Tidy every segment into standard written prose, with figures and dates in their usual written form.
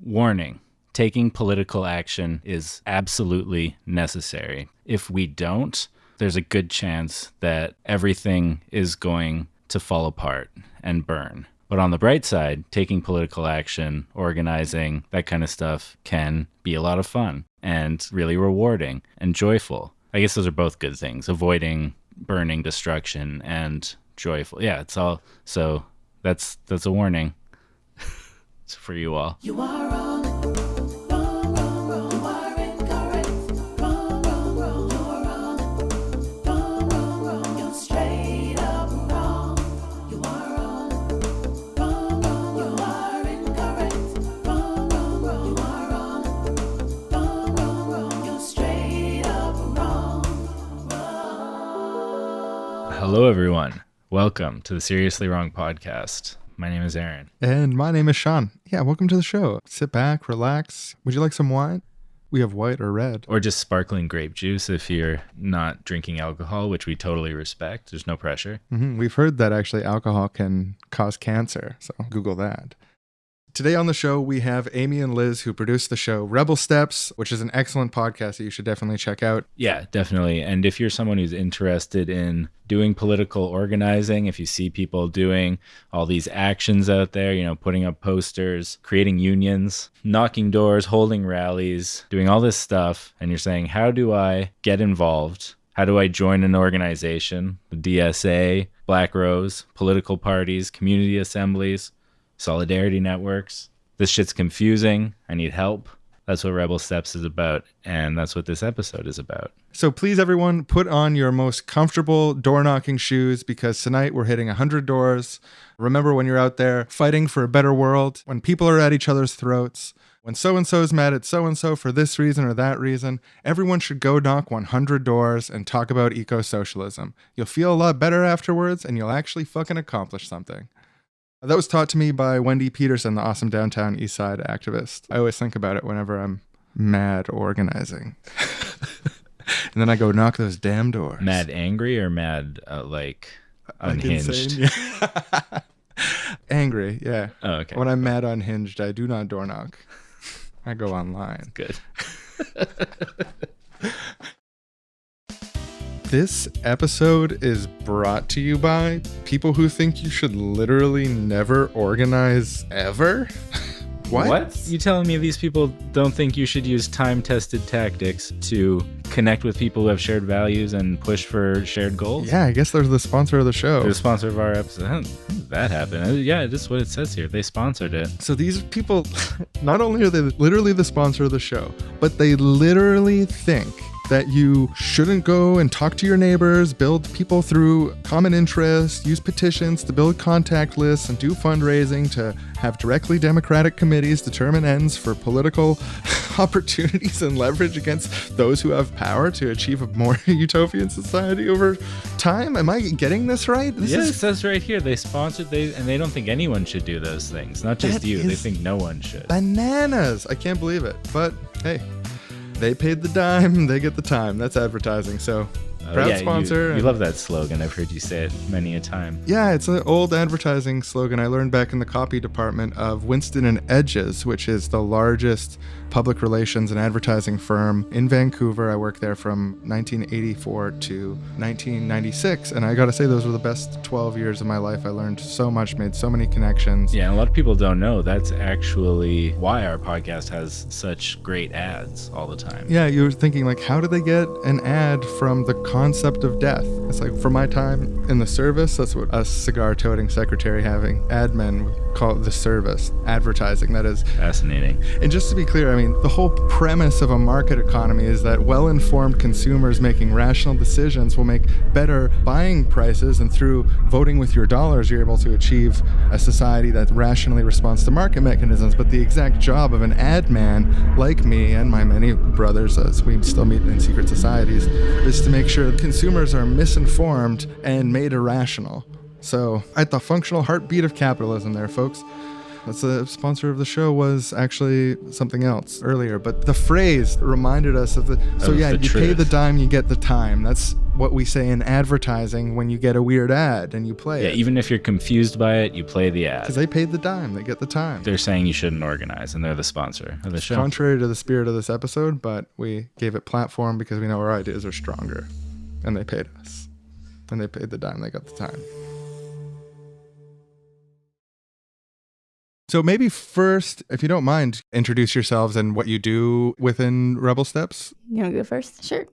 Warning. Taking political action is absolutely necessary. If we don't, there's a good chance that everything is going to fall apart and burn. But on the bright side, taking political action, organizing, that kind of stuff can be a lot of fun and really rewarding and joyful. I guess those are both good things. Avoiding burning, destruction, and joyful. Yeah, it's all. So that's a warning for you all. You are wrong. Wrong, wrong, wrong. You are incorrect. Wrong, wrong, wrong. You're wrong. Wrong, wrong, wrong. You're straight up wrong. You are wrong. Wrong, wrong. You are incorrect. Wrong, wrong, wrong. You are wrong. Wrong, wrong, wrong. You're straight up wrong. Wrong. Hello, everyone. Welcome to the Seriously Wrong podcast. My name is Aaron. And my name is Sean. Yeah, welcome to the show. Sit back, relax. Would you like some wine? We have white or red. Or just sparkling grape juice if you're not drinking alcohol, which we totally respect. There's no pressure. We've heard that actually alcohol can cause cancer, so Google that. Today on the show, we have Amy and Liz, who produce the show Rebel Steps, which is an excellent podcast that you should definitely check out. Yeah, definitely. And if you're someone who's interested in doing political organizing, if you see people doing all these actions out there, putting up posters, creating unions, knocking doors, holding rallies, doing all this stuff, and you're saying, how do I get involved? How do I join an organization? The DSA, Black Rose, political parties, community assemblies, solidarity networks. This shit's confusing. I need help. That's what Rebel Steps is about, and that's what this episode is about. So please, everyone, put on your most comfortable door-knocking shoes because tonight we're hitting 100 doors. Remember when you're out there fighting for a better world, when people are at each other's throats, when so-and-so is mad at so-and-so for this reason or that reason, everyone should go knock 100 doors and talk about eco-socialism. You'll feel a lot better afterwards, and you'll actually fucking accomplish something. That was taught to me by Wendy Peterson, the awesome downtown East Side activist. I always think about it whenever I'm mad organizing. And then I go knock those damn doors. Mad angry or mad, unhinged? Yeah. Angry, yeah. Oh, okay. When I'm mad unhinged, I do not door knock. I go online. Good. This episode is brought to you by people who think you should literally never organize ever? What? You telling me these people don't think you should use time-tested tactics to connect with people who have shared values and push for shared goals? Yeah, I guess they're the sponsor of the show. They're the sponsor of our episode. How did that happen? Yeah, this is what it says here. They sponsored it. So these people, not only are they literally the sponsor of the show, but they literally think that you shouldn't go and talk to your neighbors, build people through common interests, use petitions to build contact lists, and do fundraising to have directly democratic committees determine ends for political opportunities and leverage against those who have power to achieve a more utopian society over time. Am I getting this right? It says right here they sponsored, and they don't think anyone should do those things. Not just you. They think no one should. Bananas. I can't believe it. But hey, they paid the dime, they get the time. That's advertising. So proud sponsor. You love that slogan. I've heard you say it many a time. Yeah, it's an old advertising slogan I learned back in the copy department of Winston & Edges, which is the largest public relations and advertising firm in Vancouver. I worked there from 1984 to 1996, and I gotta say those were the best 12 years of my life. I learned so much, made so many connections. Yeah, and a lot of people don't know that's actually why our podcast has such great ads all the time. Yeah, you're thinking like, how do they get an ad from the concept of death? It's like, for my time in the service, that's what us cigar-toting secretary having admin would call it, the service. Advertising, that is. Fascinating. And just to be clear, I mean, the whole premise of a market economy is that well-informed consumers making rational decisions will make better buying prices, and through voting with your dollars, you're able to achieve a society that rationally responds to market mechanisms. But the exact job of an ad man like me and my many brothers, as we still meet in secret societies, is to make sure consumers are misinformed and made irrational. So, at the functional heartbeat of capitalism there, folks. That's the sponsor of the show was actually something else earlier, but the phrase reminded us of the. So yeah, the you truth. pay the dime, you get the time. That's what we say in advertising when you get a weird ad and you play Yeah, it. even if you're confused by it, you play the ad. Because they paid the dime, they get the time. They're saying you shouldn't organize, and they're the sponsor of the show. Contrary to the spirit of this episode, but we gave it platform because we know our ideas are stronger, and they paid us, and they paid the dime, they got the time. So maybe first, if you don't mind, introduce yourselves and what you do within Rebel Steps. You want to go first? Sure.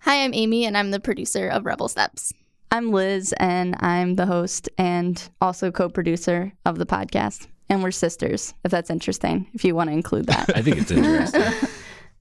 Hi, I'm Amy, and I'm the producer of Rebel Steps. I'm Liz, and I'm the host and also co-producer of the podcast. And we're sisters, if that's interesting, if you want to include that. I think it's interesting.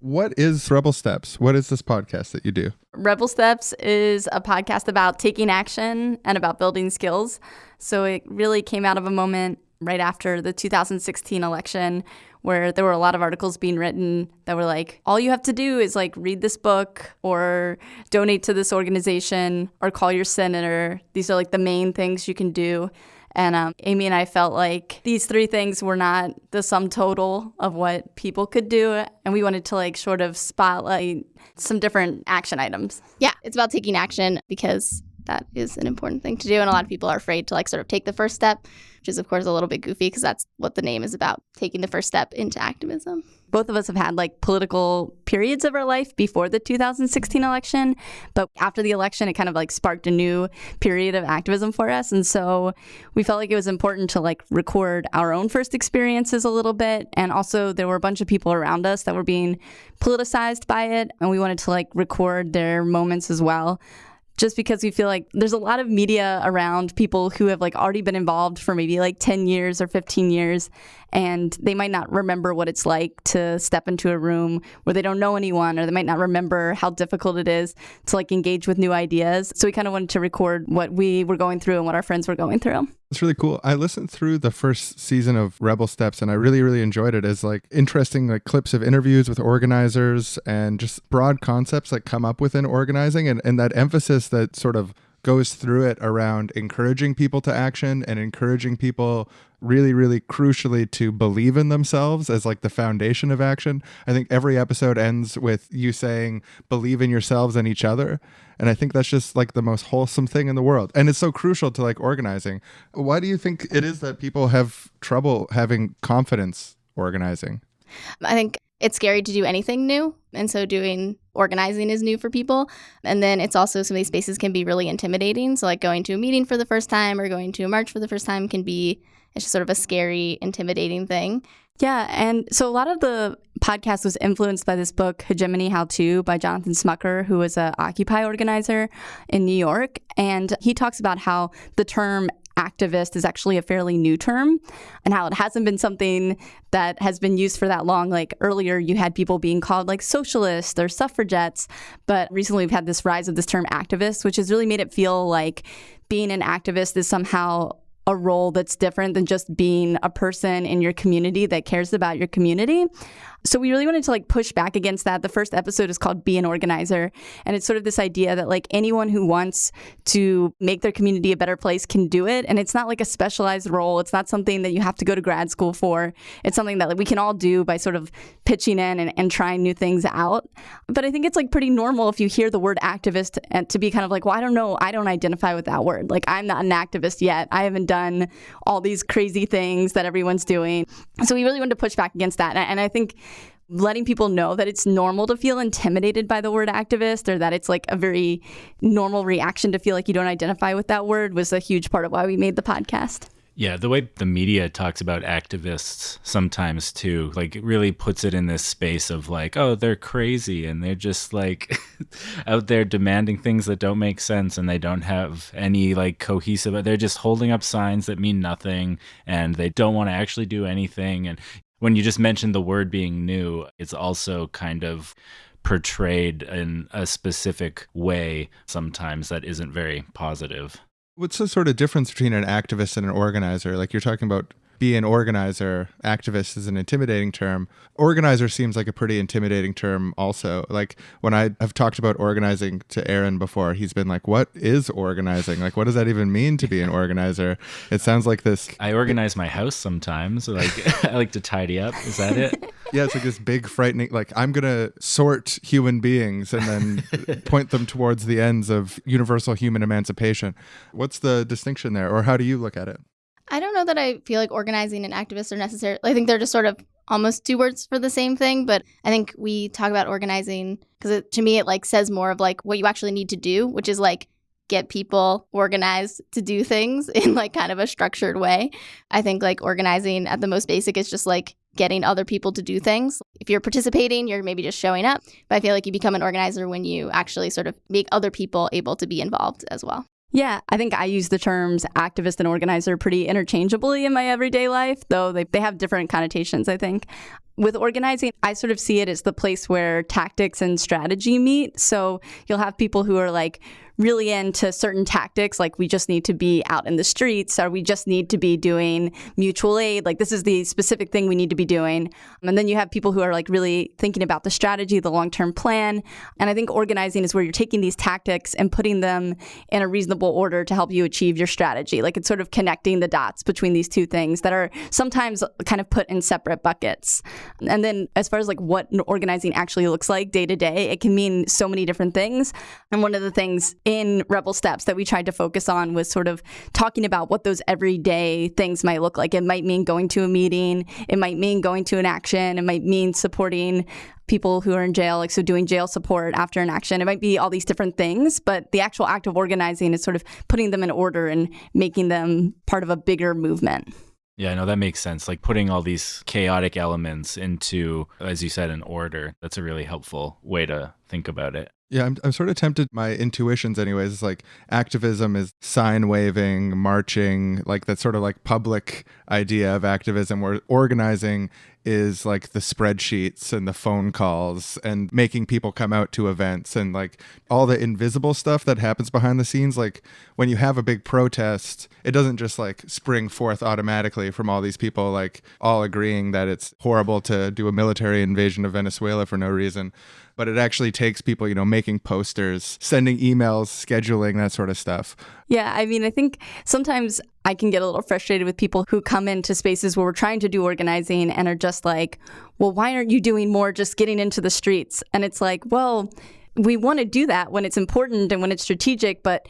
What is Rebel Steps? What is this podcast that you do? Rebel Steps is a podcast about taking action and about building skills. So it really came out of a moment right after the 2016 election where there were a lot of articles being written that were like, all you have to do is like read this book or donate to this organization or call your senator. These are like the main things you can do. And Amy and I felt like these three things were not the sum total of what people could do. And we wanted to like sort of spotlight some different action items. Yeah, it's about taking action because that is an important thing to do. And a lot of people are afraid to like sort of take the first step, which is of course a little bit goofy because that's what the name is about, taking the first step into activism. Both of us have had like political periods of our life before the 2016 election, but after the election, it kind of like sparked a new period of activism for us. And so we felt like it was important to like record our own first experiences a little bit. And also there were a bunch of people around us that were being politicized by it. And we wanted to like record their moments as well. Just because we feel like there's a lot of media around people who have like already been involved for maybe like 10 years or 15 years, and they might not remember what it's like to step into a room where they don't know anyone, or they might not remember how difficult it is to like engage with new ideas. So we kind of wanted to record what we were going through and what our friends were going through. It's really cool. I listened through the first season of Rebel Steps and I really, really enjoyed it as like interesting like clips of interviews with organizers and just broad concepts that come up within organizing and that emphasis that sort of goes through it around encouraging people to action and encouraging people really, really crucially to believe in themselves as like the foundation of action. I think every episode ends with you saying, believe in yourselves and each other. And I think that's just like the most wholesome thing in the world. And it's so crucial to like organizing. Why do you think it is that people have trouble having confidence organizing? I think it's scary to do anything new. And so doing organizing is new for people. And then it's also some of these spaces can be really intimidating. So like going to a meeting for the first time or going to a march for the first time can be, it's just sort of a scary, intimidating thing. Yeah, and so a lot of the podcast was influenced by this book, Hegemony How To, by Jonathan Smucker, who was an Occupy organizer in New York. And he talks about how the term activist is actually a fairly new term and how it hasn't been something that has been used for that long. Like earlier, you had people being called like socialists or suffragettes, but recently we've had this rise of this term activist, which has really made it feel like being an activist is somehow a role that's different than just being a person in your community that cares about your community. So we really wanted to like push back against that. The first episode is called Be an Organizer. And it's sort of this idea that like anyone who wants to make their community a better place can do it. And it's not like a specialized role. It's not something that you have to go to grad school for. It's something that like we can all do by sort of pitching in and trying new things out. But I think it's like pretty normal if you hear the word activist and to be kind of like, well, I don't know. I don't identify with that word. Like I'm not an activist yet. I haven't done all these crazy things that everyone's doing. So we really wanted to push back against that. And I think letting people know that it's normal to feel intimidated by the word activist or that it's like a very normal reaction to feel like you don't identify with that word was a huge part of why we made the podcast. Yeah, the way the media talks about activists sometimes too, like it really puts it in this space of like, oh, they're crazy and they're just like out there demanding things that don't make sense and they don't have any like cohesive, they're just holding up signs that mean nothing and they don't want to actually do anything. And when you just mentioned the word being new, it's also kind of portrayed in a specific way sometimes that isn't very positive. What's the sort of difference between an activist and an organizer? Like you're talking about be an organizer. Activist is an intimidating term. Organizer seems like a pretty intimidating term also. Like when I have talked about organizing to Aaron before, he's been like, what is organizing? Like, what does that even mean to be an organizer? It sounds like this. I organize my house sometimes. Like I like to tidy up. Is that it? Yeah, it's like this big frightening, like I'm going to sort human beings and then point them towards the ends of universal human emancipation. What's the distinction there? Or how do you look at it? I don't know that I feel like organizing and activists are necessary. I think they're just sort of almost two words for the same thing. But I think we talk about organizing because to me, it like says more of like what you actually need to do, which is like get people organized to do things in like kind of a structured way. I think like organizing at the most basic is just like getting other people to do things. If you're participating, you're maybe just showing up. But I feel like you become an organizer when you actually sort of make other people able to be involved as well. Yeah, I think I use the terms activist and organizer pretty interchangeably in my everyday life, though they have different connotations, I think. With organizing, I sort of see it as the place where tactics and strategy meet. So you'll have people who are like really into certain tactics, like we just need to be out in the streets, or we just need to be doing mutual aid. Like this is the specific thing we need to be doing. And then you have people who are like really thinking about the strategy, the long-term plan. And I think organizing is where you're taking these tactics and putting them in a reasonable order to help you achieve your strategy. Like it's sort of connecting the dots between these two things that are sometimes kind of put in separate buckets. And then as far as like what organizing actually looks like day to day, it can mean so many different things. And one of the things in Rebel Steps that we tried to focus on was sort of talking about what those everyday things might look like. It might mean going to a meeting. It might mean going to an action. It might mean supporting people who are in jail, like so doing jail support after an action. It might be all these different things, but the actual act of organizing is sort of putting them in order and making them part of a bigger movement. Yeah, no, that makes sense. Like putting all these chaotic elements into, as you said, an order. That's a really helpful way to think about it. Yeah, I'm sort of tempted, my intuitions anyways, is like activism is sign waving, marching, like that sort of like public idea of activism, where organizing is like the spreadsheets and the phone calls and making people come out to events and like all the invisible stuff that happens behind the scenes. Like when you have a big protest, it doesn't just like spring forth automatically from all these people like all agreeing that it's horrible to do a military invasion of Venezuela for no reason. But it actually takes people, you know, making posters, sending emails, scheduling, that sort of stuff. Yeah, I mean, I think sometimes I can get a little frustrated with people who come into spaces where we're trying to do organizing and are just like, well, why aren't you doing more just getting into the streets? And it's like, well, we want to do that when it's important and when it's strategic, but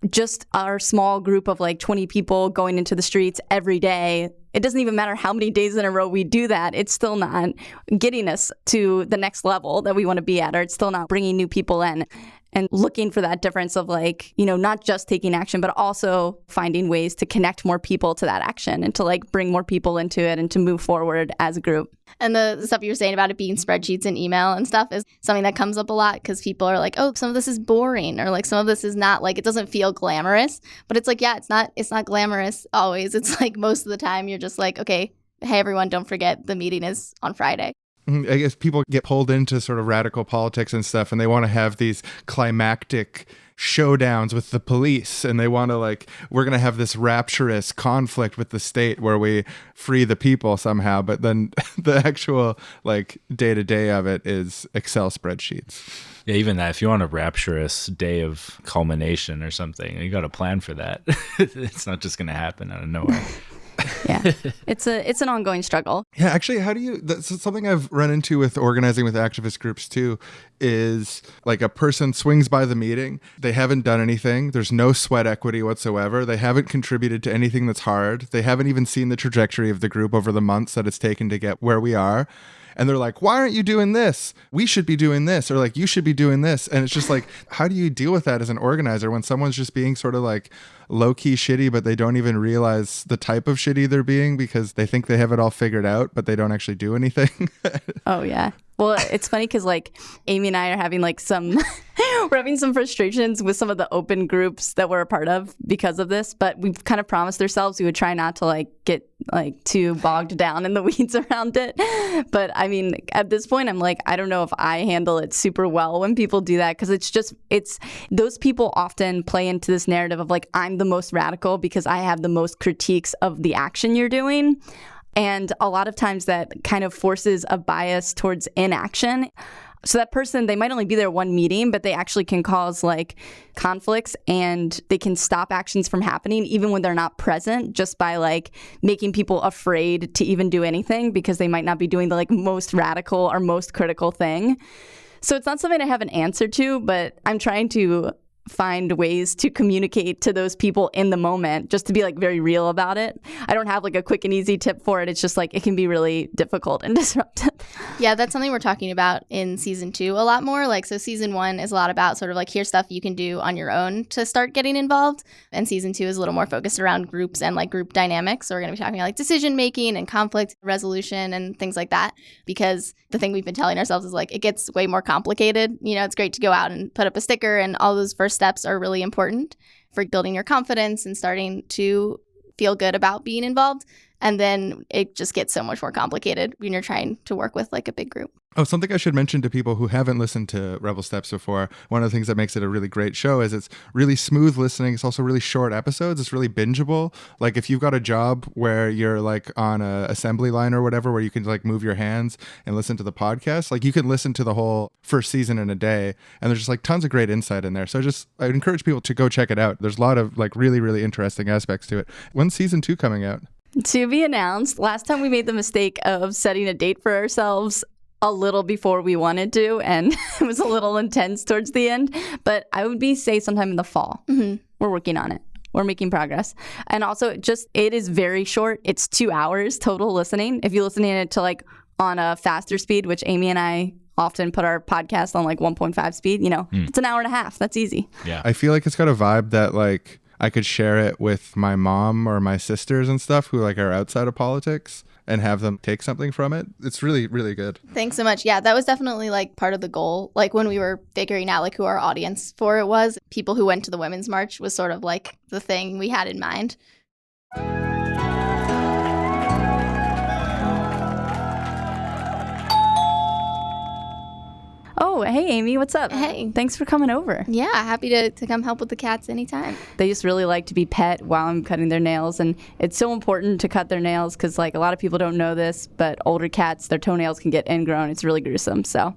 just our small group of like 20 people going into the streets every day, it doesn't even matter how many days in a row we do that. It's still not getting us to the next level that we want to be at, or it's still not bringing new people in. And looking for that difference of like, you know, not just taking action, but also finding ways to connect more people to that action and to like bring more people into it and to move forward as a group. And the stuff you were saying about it being spreadsheets and email and stuff is something that comes up a lot because people are like, oh, some of this is boring, or like some of this is not, like, it doesn't feel glamorous. But it's like, yeah, it's not glamorous always. It's like most of the time you're just like, okay, hey, everyone, don't forget the meeting is on Friday. I guess people get pulled into sort of radical politics and stuff, and they want to have these climactic showdowns with the police, and they want to like, we're going to have this rapturous conflict with the state where we free the people somehow. But then the actual like day-to-day of it is Excel spreadsheets. Yeah, even that, if you want a rapturous day of culmination or something, you got to plan for that. It's not just going to happen out of nowhere. Yeah, it's an ongoing struggle. Yeah, actually, how do you, that's something I've run into with organizing with activist groups too, is like a person swings by the meeting, they haven't done anything, there's no sweat equity whatsoever, they haven't contributed to anything that's hard, they haven't even seen the trajectory of the group over the months that it's taken to get where we are. And they're like, why aren't you doing this? We should be doing this. Or like, you should be doing this. And it's just like, how do you deal with that as an organizer when someone's just being sort of like low-key shitty, but they don't even realize the type of shitty they're being because they think they have it all figured out, but they don't actually do anything? Oh, yeah. Well, it's funny because like Amy and I are having like we're having some frustrations with some of the open groups that we're a part of because of this, but we've kind of promised ourselves we would try not to like get like too bogged down in the weeds around it. But I mean, at this point, I'm like, I don't know if I handle it super well when people do that, because it's those people often play into this narrative of like, I'm the most radical because I have the most critiques of the action you're doing. And a lot of times that kind of forces a bias towards inaction. So that person, they might only be there one meeting, but they actually can cause like conflicts, and they can stop actions from happening even when they're not present, just by like making people afraid to even do anything because they might not be doing the like most radical or most critical thing. So it's not something I have an answer to, but I'm trying to find ways to communicate to those people in the moment, just to be like very real about it. I don't have like a quick and easy tip for it. It's just like it can be really difficult and disruptive. Yeah, that's something we're talking about in season 2 a lot more. Like, so season 1 is a lot about sort of like, here's stuff you can do on your own to start getting involved. And season 2 is a little more focused around groups and like group dynamics. So we're going to be talking about like decision making and conflict resolution and things like that. Because the thing we've been telling ourselves is like, it gets way more complicated. You know, it's great to go out and put up a sticker, and all those first steps are really important for building your confidence and starting to feel good about being involved. And then it just gets so much more complicated when you're trying to work with like a big group. Oh, something I should mention to people who haven't listened to Rebel Steps before, one of the things that makes it a really great show is it's really smooth listening. It's also really short episodes. It's really bingeable. Like if you've got a job where you're like on a assembly line or whatever, where you can like move your hands and listen to the podcast, like you can listen to the whole first season in a day, and there's just like tons of great insight in there. So I'd encourage people to go check it out. There's a lot of like really, really interesting aspects to it. When's season 2 coming out? To be announced. Last time we made the mistake of setting a date for ourselves a little before we wanted to, and it was a little intense towards the end, but I would say sometime in the fall. Mm-hmm. We're working on it. We're making progress. And also it is very short. It's 2 hours total listening. If you listen to it to like on a faster speed, which Amy and I often put our podcast on like 1.5 speed, you know, it's an hour and a half. That's easy. Yeah. I feel like it's got a vibe that like I could share it with my mom or my sisters and stuff who like are outside of politics and have them take something from it. It's really, really good. Thanks so much. Yeah, that was definitely like part of the goal. Like when we were figuring out like who our audience for it was, people who went to the Women's March was sort of like the thing we had in mind. Oh, hey, Amy, what's up? Hey. Thanks for coming over. Yeah, happy to come help with the cats anytime. They just really like to be pet while I'm cutting their nails. And it's so important to cut their nails because, like, a lot of people don't know this, but older cats, their toenails can get ingrown. It's really gruesome. So,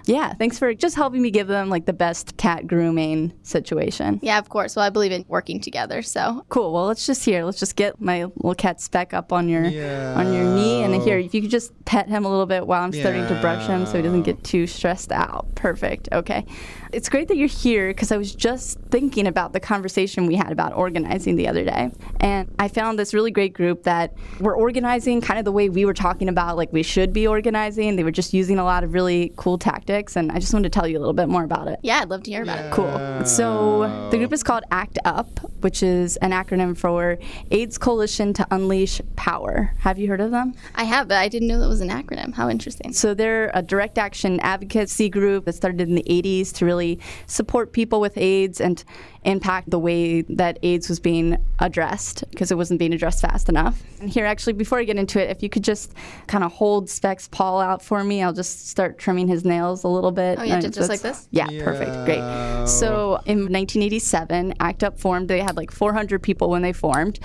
yeah, thanks for just helping me give them, like, the best cat grooming situation. Yeah, of course. Well, I believe in working together, so. Cool. Well, let's just get my little cat Speck up on your knee. And here, if you could just pet him a little bit while I'm starting to brush him so he doesn't get too stressed out. Perfect. Okay. It's great that you're here because I was just thinking about the conversation we had about organizing the other day. And I found this really great group that were organizing kind of the way we were talking about, like we should be organizing. They were just using a lot of really cool tactics. And I just wanted to tell you a little bit more about it. Yeah, I'd love to hear about it. Cool. So the group is called ACT UP, which is an acronym for AIDS Coalition to Unleash Power. Have you heard of them? I have, but I didn't know that was an acronym. How interesting. So they're a direct action advocacy group that started in the 80s to really support people with AIDS and impact the way that AIDS was being addressed because it wasn't being addressed fast enough. And here, actually, before I get into it, if you could just kind of hold Speck's paw out for me, I'll just start trimming his nails a little bit. Oh, yeah, just like this? Yeah, perfect. Great. So in 1987, ACT UP formed. They had like 400 people when they formed.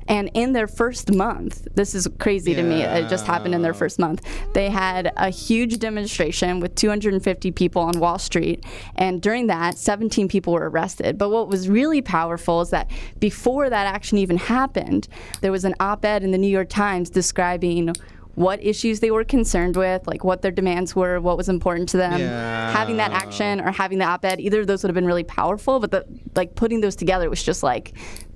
And in their first month, this is crazy to me, it just happened in their first month, they had a huge demonstration with 250 people on Wall Street. And during that, 17 people were arrested. But what was really powerful is that before that action even happened, there was an op-ed in the New York Times describing what issues they were concerned with, like what their demands were, what was important to them. Having that action or having the op-ed, either of those would have been really powerful, but like putting those together was just like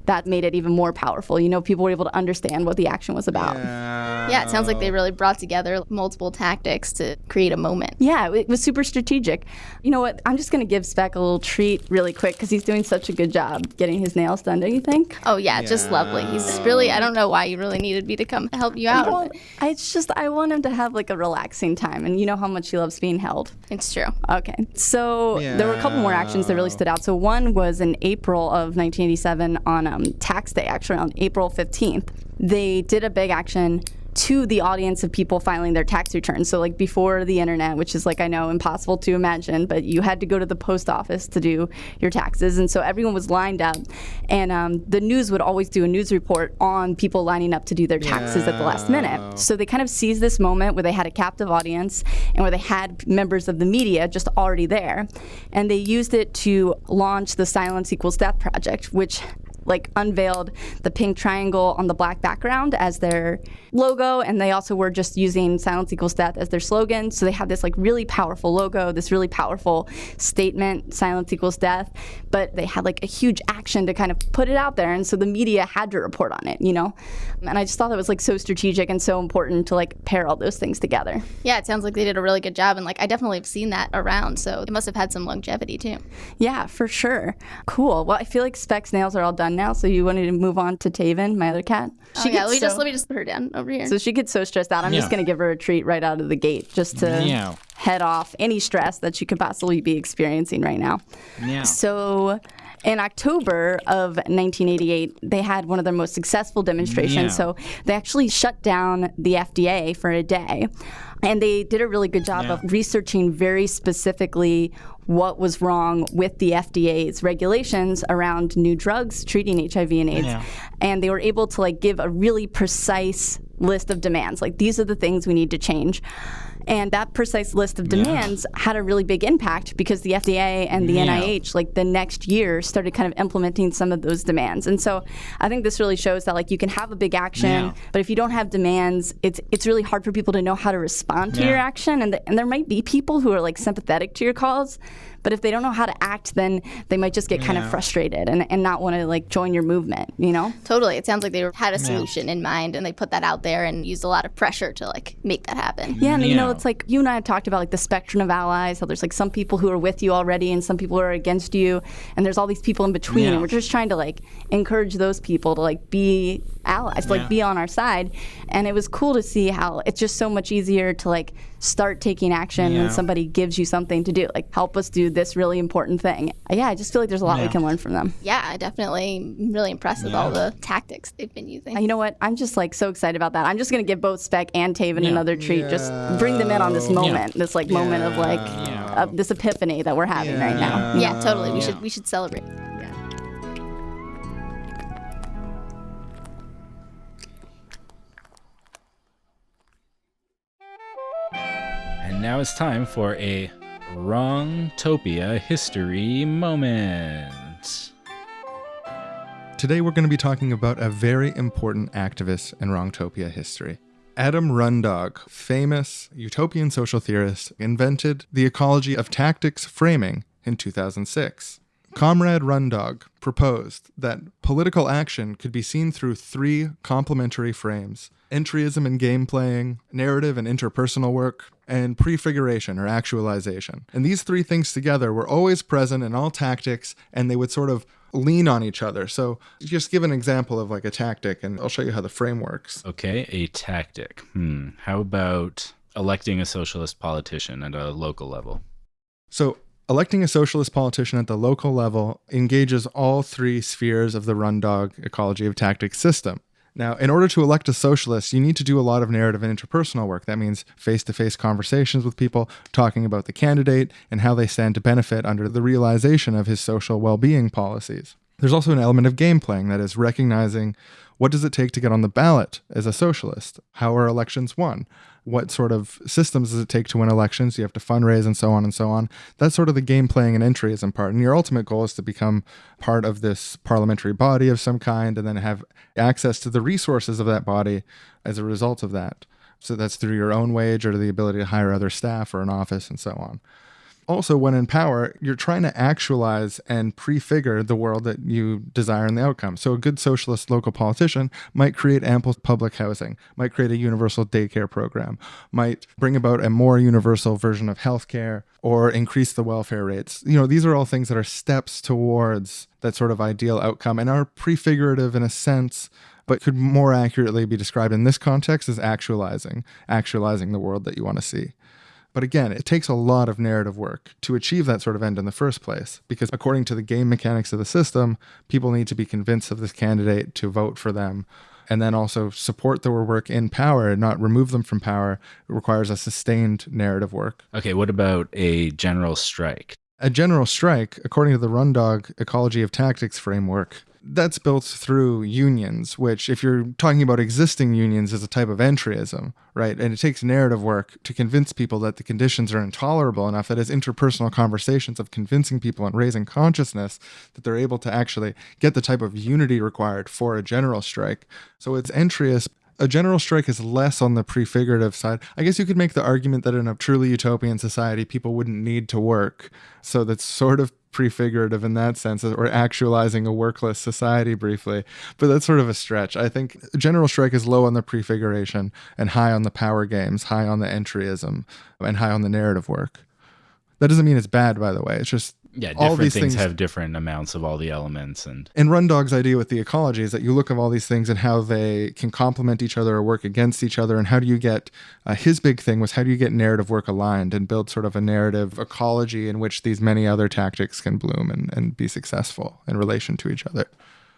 that made it even more powerful. People were able to understand what the action was about. Yeah, it sounds like they really brought together multiple tactics to create a moment. Yeah, it was super strategic. You know what? I'm just going to give Spec a little treat really quick because he's doing such a good job getting his nails done, don't you think? Oh, yeah, just lovely. He's really, I don't know why you really needed me to come help you out. Well, it's just, I want him to have like a relaxing time. And you know how much he loves being held. It's true. Okay, so there were a couple more actions that really stood out. So one was in April of 1987 on tax day, actually on April 15th. They did a big action to the audience of people filing their tax returns. So like before the internet, which is like, I know, impossible to imagine, but you had to go to the post office to do your taxes. And so everyone was lined up, and the news would always do a news report on people lining up to do their taxes at the last minute. So they kind of seized this moment where they had a captive audience and where they had members of the media just already there. And they used it to launch the Silence Equals Death project, which like unveiled the pink triangle on the black background as their logo, and they also were just using Silence Equals Death as their slogan. So they had this like really powerful logo, this really powerful statement, Silence Equals Death, but they had like a huge action to kind of put it out there, and so the media had to report on it, And I just thought that was like so strategic and so important to like pair all those things together. Yeah, it sounds like they did a really good job, and like I definitely have seen that around, so it must have had some longevity too. Yeah, for sure. Cool. Well, I feel like Spec's nails are all done now, so you wanted to move on to Taven, my other cat. Let me just put her down over here. So she gets so stressed out. I'm just going to give her a treat right out of the gate just to head off any stress that she could possibly be experiencing right now. So in October of 1988, they had one of their most successful demonstrations. So they actually shut down the FDA for a day. And they did a really good job of researching very specifically what was wrong with the FDA's regulations around new drugs treating HIV and AIDS. And they were able to like give a really precise list of demands. Like, these are the things we need to change. And that precise list of demands had a really big impact because the FDA and the NIH, like the next year, started kind of implementing some of those demands. And so I think this really shows that like you can have a big action, but if you don't have demands, it's really hard for people to know how to respond to your action. And there might be people who are like sympathetic to your cause, but if they don't know how to act, then they might just get kind of frustrated and not want to like join your movement, Totally. It sounds like they had a solution in mind, and they put that out there and used a lot of pressure to like make that happen. Yeah, and it's like you and I have talked about like the spectrum of allies, how there's like some people who are with you already and some people who are against you, and there's all these people in between, and we're just trying to like encourage those people to like be allies, like be on our side. And it was cool to see how it's just so much easier to like start taking action when somebody gives you something to do, like help us do this really important thing. I just feel like there's a lot we can learn from them. Yeah, definitely. Really impressed with all the tactics they've been using. You know what? I'm just like so excited about that. I'm just going to give both Spec and Taven another treat. Just bring them in on this moment, this like moment of like this epiphany that we're having right now. Yeah, totally. We should celebrate. And now it's time for a Wrongtopia history moment. Today we're going to be talking about a very important activist in Wrongtopia history. Adam Rundog, famous utopian social theorist, invented the ecology of tactics framing in 2006. Comrade Rundog proposed that political action could be seen through three complementary frames: entryism and game playing, narrative and interpersonal work, and prefiguration or actualization. And these three things together were always present in all tactics, and they would sort of lean on each other. So just give an example of like a tactic, and I'll show you how the frame works. Okay, a tactic. How about electing a socialist politician at a local level? So electing a socialist politician at the local level engages all three spheres of the Rundog ecology of tactics system. Now, in order to elect a socialist, you need to do a lot of narrative and interpersonal work. That means face-to-face conversations with people, talking about the candidate and how they stand to benefit under the realization of his social well-being policies. There's also an element of game playing, that is recognizing what does it take to get on the ballot as a socialist? How are elections won? What sort of systems does it take to win elections? You have to fundraise and so on and so on. That's sort of the game playing and entryism part. And your ultimate goal is to become part of this parliamentary body of some kind and then have access to the resources of that body as a result of that. So that's through your own wage or the ability to hire other staff or an office and so on. Also, when in power, you're trying to actualize and prefigure the world that you desire in the outcome. So a good socialist local politician might create ample public housing, might create a universal daycare program, might bring about a more universal version of healthcare, or increase the welfare rates. These are all things that are steps towards that sort of ideal outcome and are prefigurative in a sense, but could more accurately be described in this context as actualizing the world that you want to see. But again, it takes a lot of narrative work to achieve that sort of end in the first place, because according to the game mechanics of the system, people need to be convinced of this candidate to vote for them, and then also support their work in power and not remove them from power. It requires a sustained narrative work. Okay, what about a general strike? A general strike, according to the Rundog Ecology of Tactics framework, that's built through unions, which, if you're talking about existing unions, is a type of entryism, right? And it takes narrative work to convince people that the conditions are intolerable enough that as interpersonal conversations of convincing people and raising consciousness that they're able to actually get the type of unity required for a general strike. So it's entryist. A general strike is less on the prefigurative side. I guess you could make the argument that in a truly utopian society, people wouldn't need to work. So that's sort of prefigurative in that sense, or actualizing a workless society briefly. But that's sort of a stretch. I think general strike is low on the prefiguration and high on the power games, high on the entryism, and high on the narrative work. That doesn't mean it's bad, by the way. It's just all different these things have different amounts of all the elements. And Rundog's idea with the ecology is that you look at all these things and how they can complement each other or work against each other. And how do you get, his big thing was, how do you get narrative work aligned and build sort of a narrative ecology in which these many other tactics can bloom and be successful in relation to each other.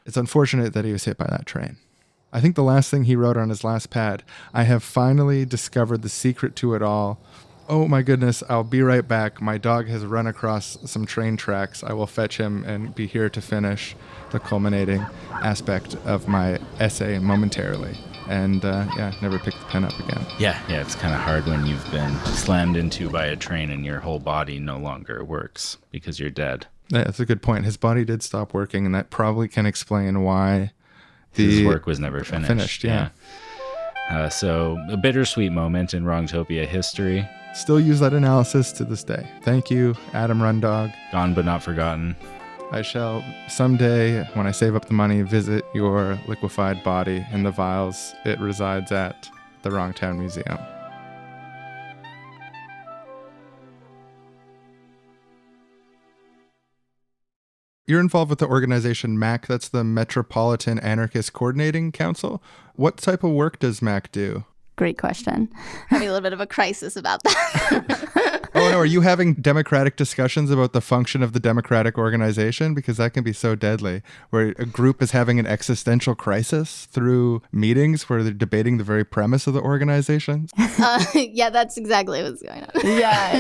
It's unfortunate that he was hit by that train. I think the last thing he wrote on his last pad, I have finally discovered the secret to it all. Oh my goodness, I'll be right back. My dog has run across some train tracks. I will fetch him and be here to finish the culminating aspect of my essay momentarily. And never pick the pen up again. Yeah, it's kind of hard when you've been slammed into by a train and your whole body no longer works because you're dead. Yeah, that's a good point. His body did stop working, and that probably can explain why his work was never finished. Yeah. So a bittersweet moment in Wrongtopia history. Still use that analysis to this day. Thank you, Adam Rundog. Gone but not forgotten. I shall someday, when I save up the money, visit your liquefied body in the vials it resides at the Wrongtown Museum. You're involved with the organization MAC, that's the Metropolitan Anarchist Coordinating Council. What type of work does MAC do? Great question. Having a little bit of a crisis about that. Oh, no, are you having democratic discussions about the function of the democratic organization? Because that can be so deadly, where a group is having an existential crisis through meetings where they're debating the very premise of the organization. Yeah, that's exactly what's going on.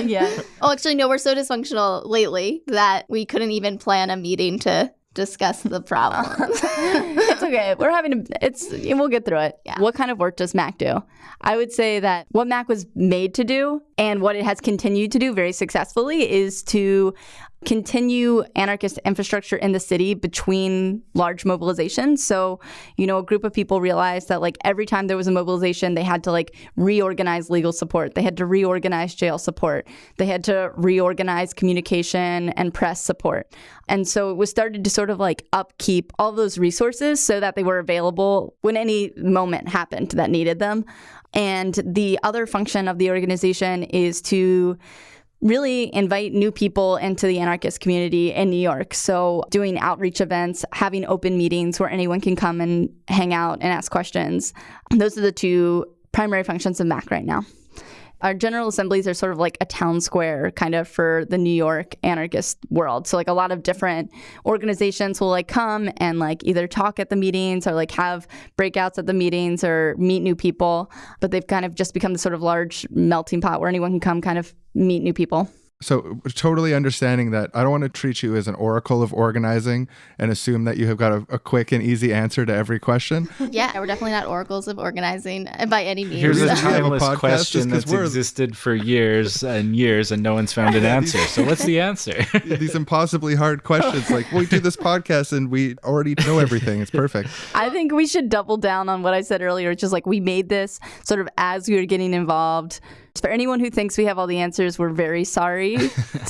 Yeah. Oh, actually, no, we're so dysfunctional lately that we couldn't even plan a meeting to discuss the problem. It's okay. We'll get through it. Yeah. What kind of work does MAC do? I would say that what MAC was made to do and what it has continued to do very successfully is to continue anarchist infrastructure in the city between large mobilizations. So, a group of people realized that every time there was a mobilization, they had to reorganize legal support. They had to reorganize jail support. They had to reorganize communication and press support. And so it was started to sort of upkeep all those resources so that they were available when any moment happened that needed them. And the other function of the organization is to really invite new people into the anarchist community in New York. So doing outreach events, having open meetings where anyone can come and hang out and ask questions. Those are the two primary functions of MAC right now. Our general assemblies are sort of like a town square kind of for the New York anarchist world. So a lot of different organizations will come and either talk at the meetings or have breakouts at the meetings or meet new people. But they've kind of just become the sort of large melting pot where anyone can come kind of meet new people. So totally understanding that I don't want to treat you as an oracle of organizing and assume that you have got a quick and easy answer to every question. Yeah, we're definitely not oracles of organizing by any means. Here's a We have a timeless podcast question just 'cause that's existed for years and years and no one's found an answer. So what's the answer? These impossibly hard questions we do this podcast and we already know everything. It's perfect. I think we should double down on what I said earlier. It's just we made this sort of as we were getting involved For anyone who thinks we have all the answers, we're very sorry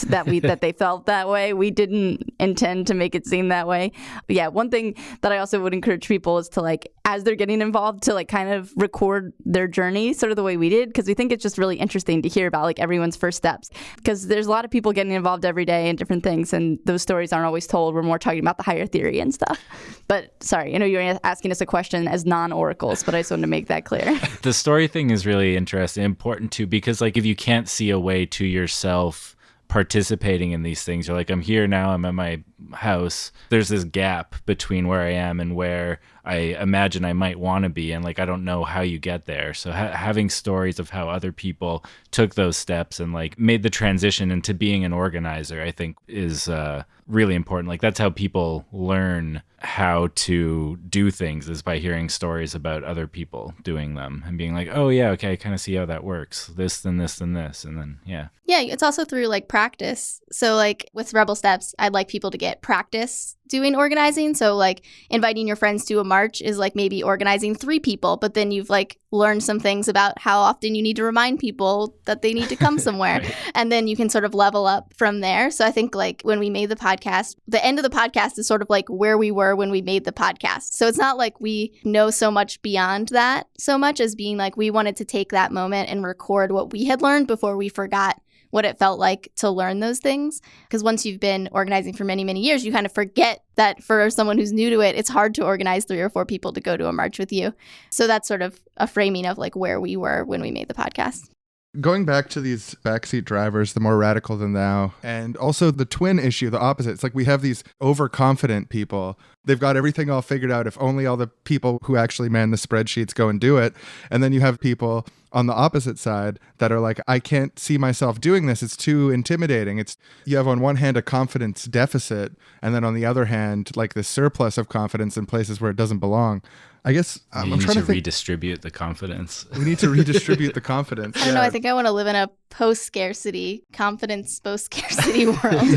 that they felt that way. We didn't intend to make it seem that way. But yeah, one thing that I also would encourage people is to like, as they're getting involved, to like kind of record their journey sort of the way we did, because we think it's just really interesting to hear about like everyone's first steps, because there's a lot of people getting involved every day in different things, and those stories aren't always told. We're more talking about the higher theory and stuff. But sorry, I know you're asking us a question as non-oracles, but I just wanted to make that clear. The story thing is really interesting, important too, because like if you can't see a way to yourself participating in these things, you're like, I'm here now, I'm at my house, there's this gap between where I am and where I imagine I might want to be, and like I don't know how you get there. So having stories of how other people took those steps and like made the transition into being an organizer, I think is really important. Like that's how people learn how to do things, is by hearing stories about other people doing them and being like, oh yeah, okay, I kind of see how that works, this and this and this, and then yeah, it's also through like practice. So like with Rebel Steps, I'd like people to get practice doing organizing. So like inviting your friends to a march is like maybe organizing 3 people, but then you've like learned some things about how often you need to remind people that they need to come somewhere. Right. And then you can sort of level up from there. So I think like when we made the podcast, the end of the podcast is sort of like where we were when we made the podcast. So it's not like we know so much beyond that so much as being like we wanted to take that moment and record what we had learned before we forgot what it felt like to learn those things. Because once you've been organizing for many, many years, you kind of forget that for someone who's new to it, it's hard to organize 3 or 4 people to go to a march with you. So that's sort of a framing of like where we were when we made the podcast. Going back to these backseat drivers, the more radical than thou, and also the twin issue, the opposite. It's like we have these overconfident people. They've got everything all figured out if only all the people who actually man the spreadsheets go and do it. And then you have people on the opposite side that are like, I can't see myself doing this. It's too intimidating. You have on one hand a confidence deficit, and then on the other hand, like this surplus of confidence in places where it doesn't belong. I guess I'm trying to think. Redistribute the confidence. We need to redistribute the confidence. I don't know. I think I want to live in a post-scarcity, confidence post-scarcity world.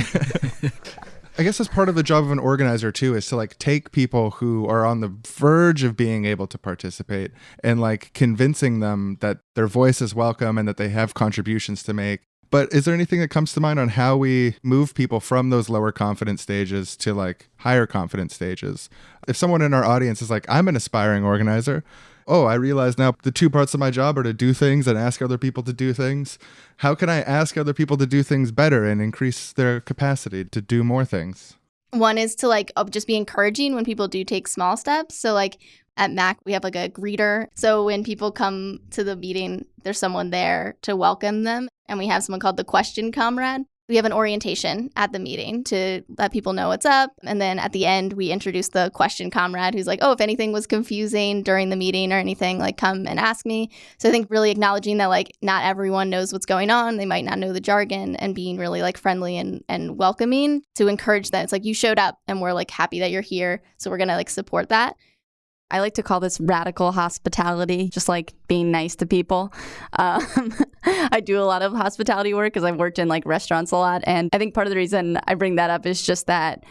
I guess that's part of the job of an organizer too, is to like take people who are on the verge of being able to participate and like convincing them that their voice is welcome and that they have contributions to make. But is there anything that comes to mind on how we move people from those lower confidence stages to like higher confidence stages? If someone in our audience is like, I'm an aspiring organizer, oh, I realize now the 2 parts of my job are to do things and ask other people to do things. How can I ask other people to do things better and increase their capacity to do more things? One is to like just be encouraging when people do take small steps. So like at MAC, we have like a greeter. So when people come to the meeting, there's someone there to welcome them. And we have someone called the question comrade. We have an orientation at the meeting to let people know what's up. And then at the end, we introduce the question comrade who's like, oh, if anything was confusing during the meeting or anything, like come and ask me. So I think really acknowledging that like not everyone knows what's going on. They might not know the jargon, and being really like friendly and welcoming to encourage that. It's like you showed up and we're like happy that you're here. So we're going to like support that. I like to call this radical hospitality, just like being nice to people. I do a lot of hospitality work because I've worked in like restaurants a lot. And I think part of the reason I bring that up is just that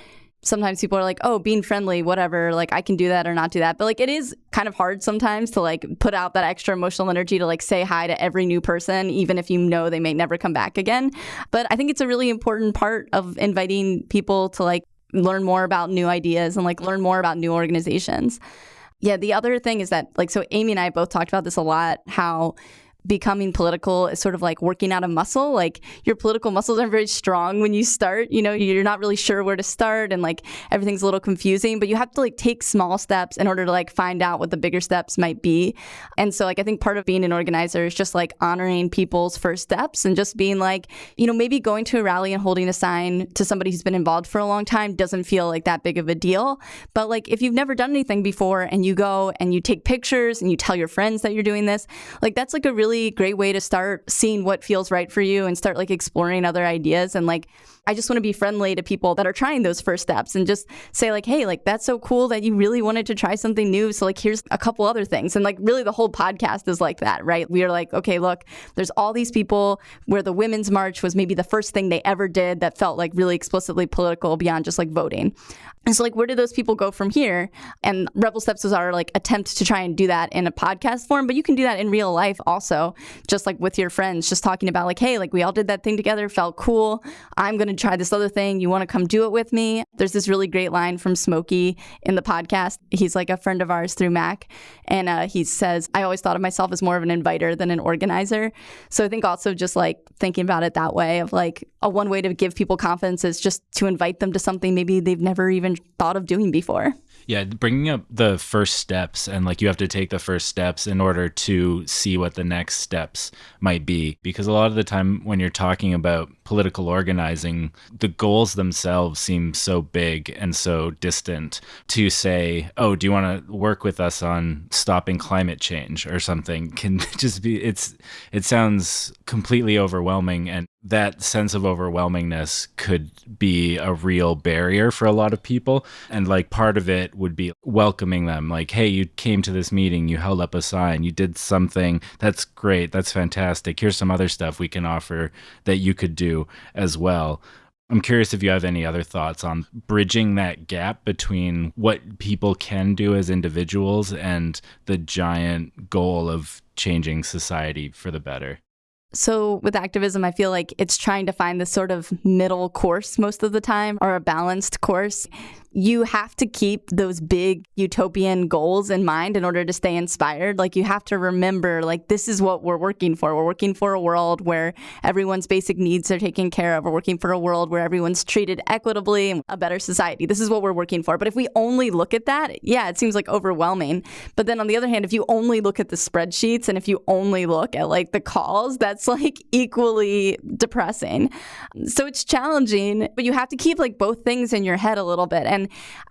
sometimes people are like, oh, being friendly, whatever, like I can do that or not do that. But like it is kind of hard sometimes to like put out that extra emotional energy to like say hi to every new person, even if you know they may never come back again. But I think it's a really important part of inviting people to like learn more about new ideas and like learn more about new organizations. Yeah, the other thing is that, like, so Amy and I both talked about this a lot, how becoming political is sort of like working out a muscle. Like your political muscles aren't very strong when you start, you know, you're not really sure where to start and like everything's a little confusing, but you have to like take small steps in order to like find out what the bigger steps might be. And so like I think part of being an organizer is just like honoring people's first steps and just being like, you know, maybe going to a rally and holding a sign to somebody who's been involved for a long time doesn't feel like that big of a deal. But like if you've never done anything before and you go and you take pictures and you tell your friends that you're doing this, like that's like a really great way to start seeing what feels right for you and start like exploring other ideas. And like I just want to be friendly to people that are trying those first steps and just say like, hey, like that's so cool that you really wanted to try something new. So like here's a couple other things. And like really the whole podcast is like that, right? We are like, okay, look, there's all these people where the Women's March was maybe the first thing they ever did that felt like really explicitly political beyond just like voting. And so, like, where do those people go from here? And Rebel Steps was our, like, attempt to try and do that in a podcast form, but you can do that in real life also, just like with your friends, just talking about, like, hey, like, we all did that thing together, felt cool. I'm going to try this other thing. You want to come do it with me? There's this really great line from Smokey in the podcast. He's, like, a friend of ours through Mac, and he says, I always thought of myself as more of an inviter than an organizer. So I think also just, like, thinking about it that way of, like, one way to give people confidence is just to invite them to something maybe they've never even thought of doing before. Yeah, bringing up the first steps, and like you have to take the first steps in order to see what the next steps might be. Because a lot of the time when you're talking about political organizing, the goals themselves seem so big and so distant. To say, oh, do you want to work with us on stopping climate change or something, can just be, it sounds completely overwhelming. And that sense of overwhelmingness could be a real barrier for a lot of people. And like part of it would be welcoming them, like, hey, you came to this meeting, you held up a sign, you did something, that's great, that's fantastic, here's some other stuff we can offer that you could do as well. I'm curious if you have any other thoughts on bridging that gap between what people can do as individuals and the giant goal of changing society for the better. So with activism, I feel like it's trying to find this sort of middle course most of the time, or a balanced course. You have to keep those big utopian goals in mind in order to stay inspired. Like, you have to remember, like, this is what we're working for. We're working for a world where everyone's basic needs are taken care of. We're working for a world where everyone's treated equitably, a better society. This is what we're working for. But if we only look at that, yeah, it seems like overwhelming. But then on the other hand, if you only look at the spreadsheets and if you only look at like the calls, that's like equally depressing. So it's challenging, but you have to keep like both things in your head a little bit. And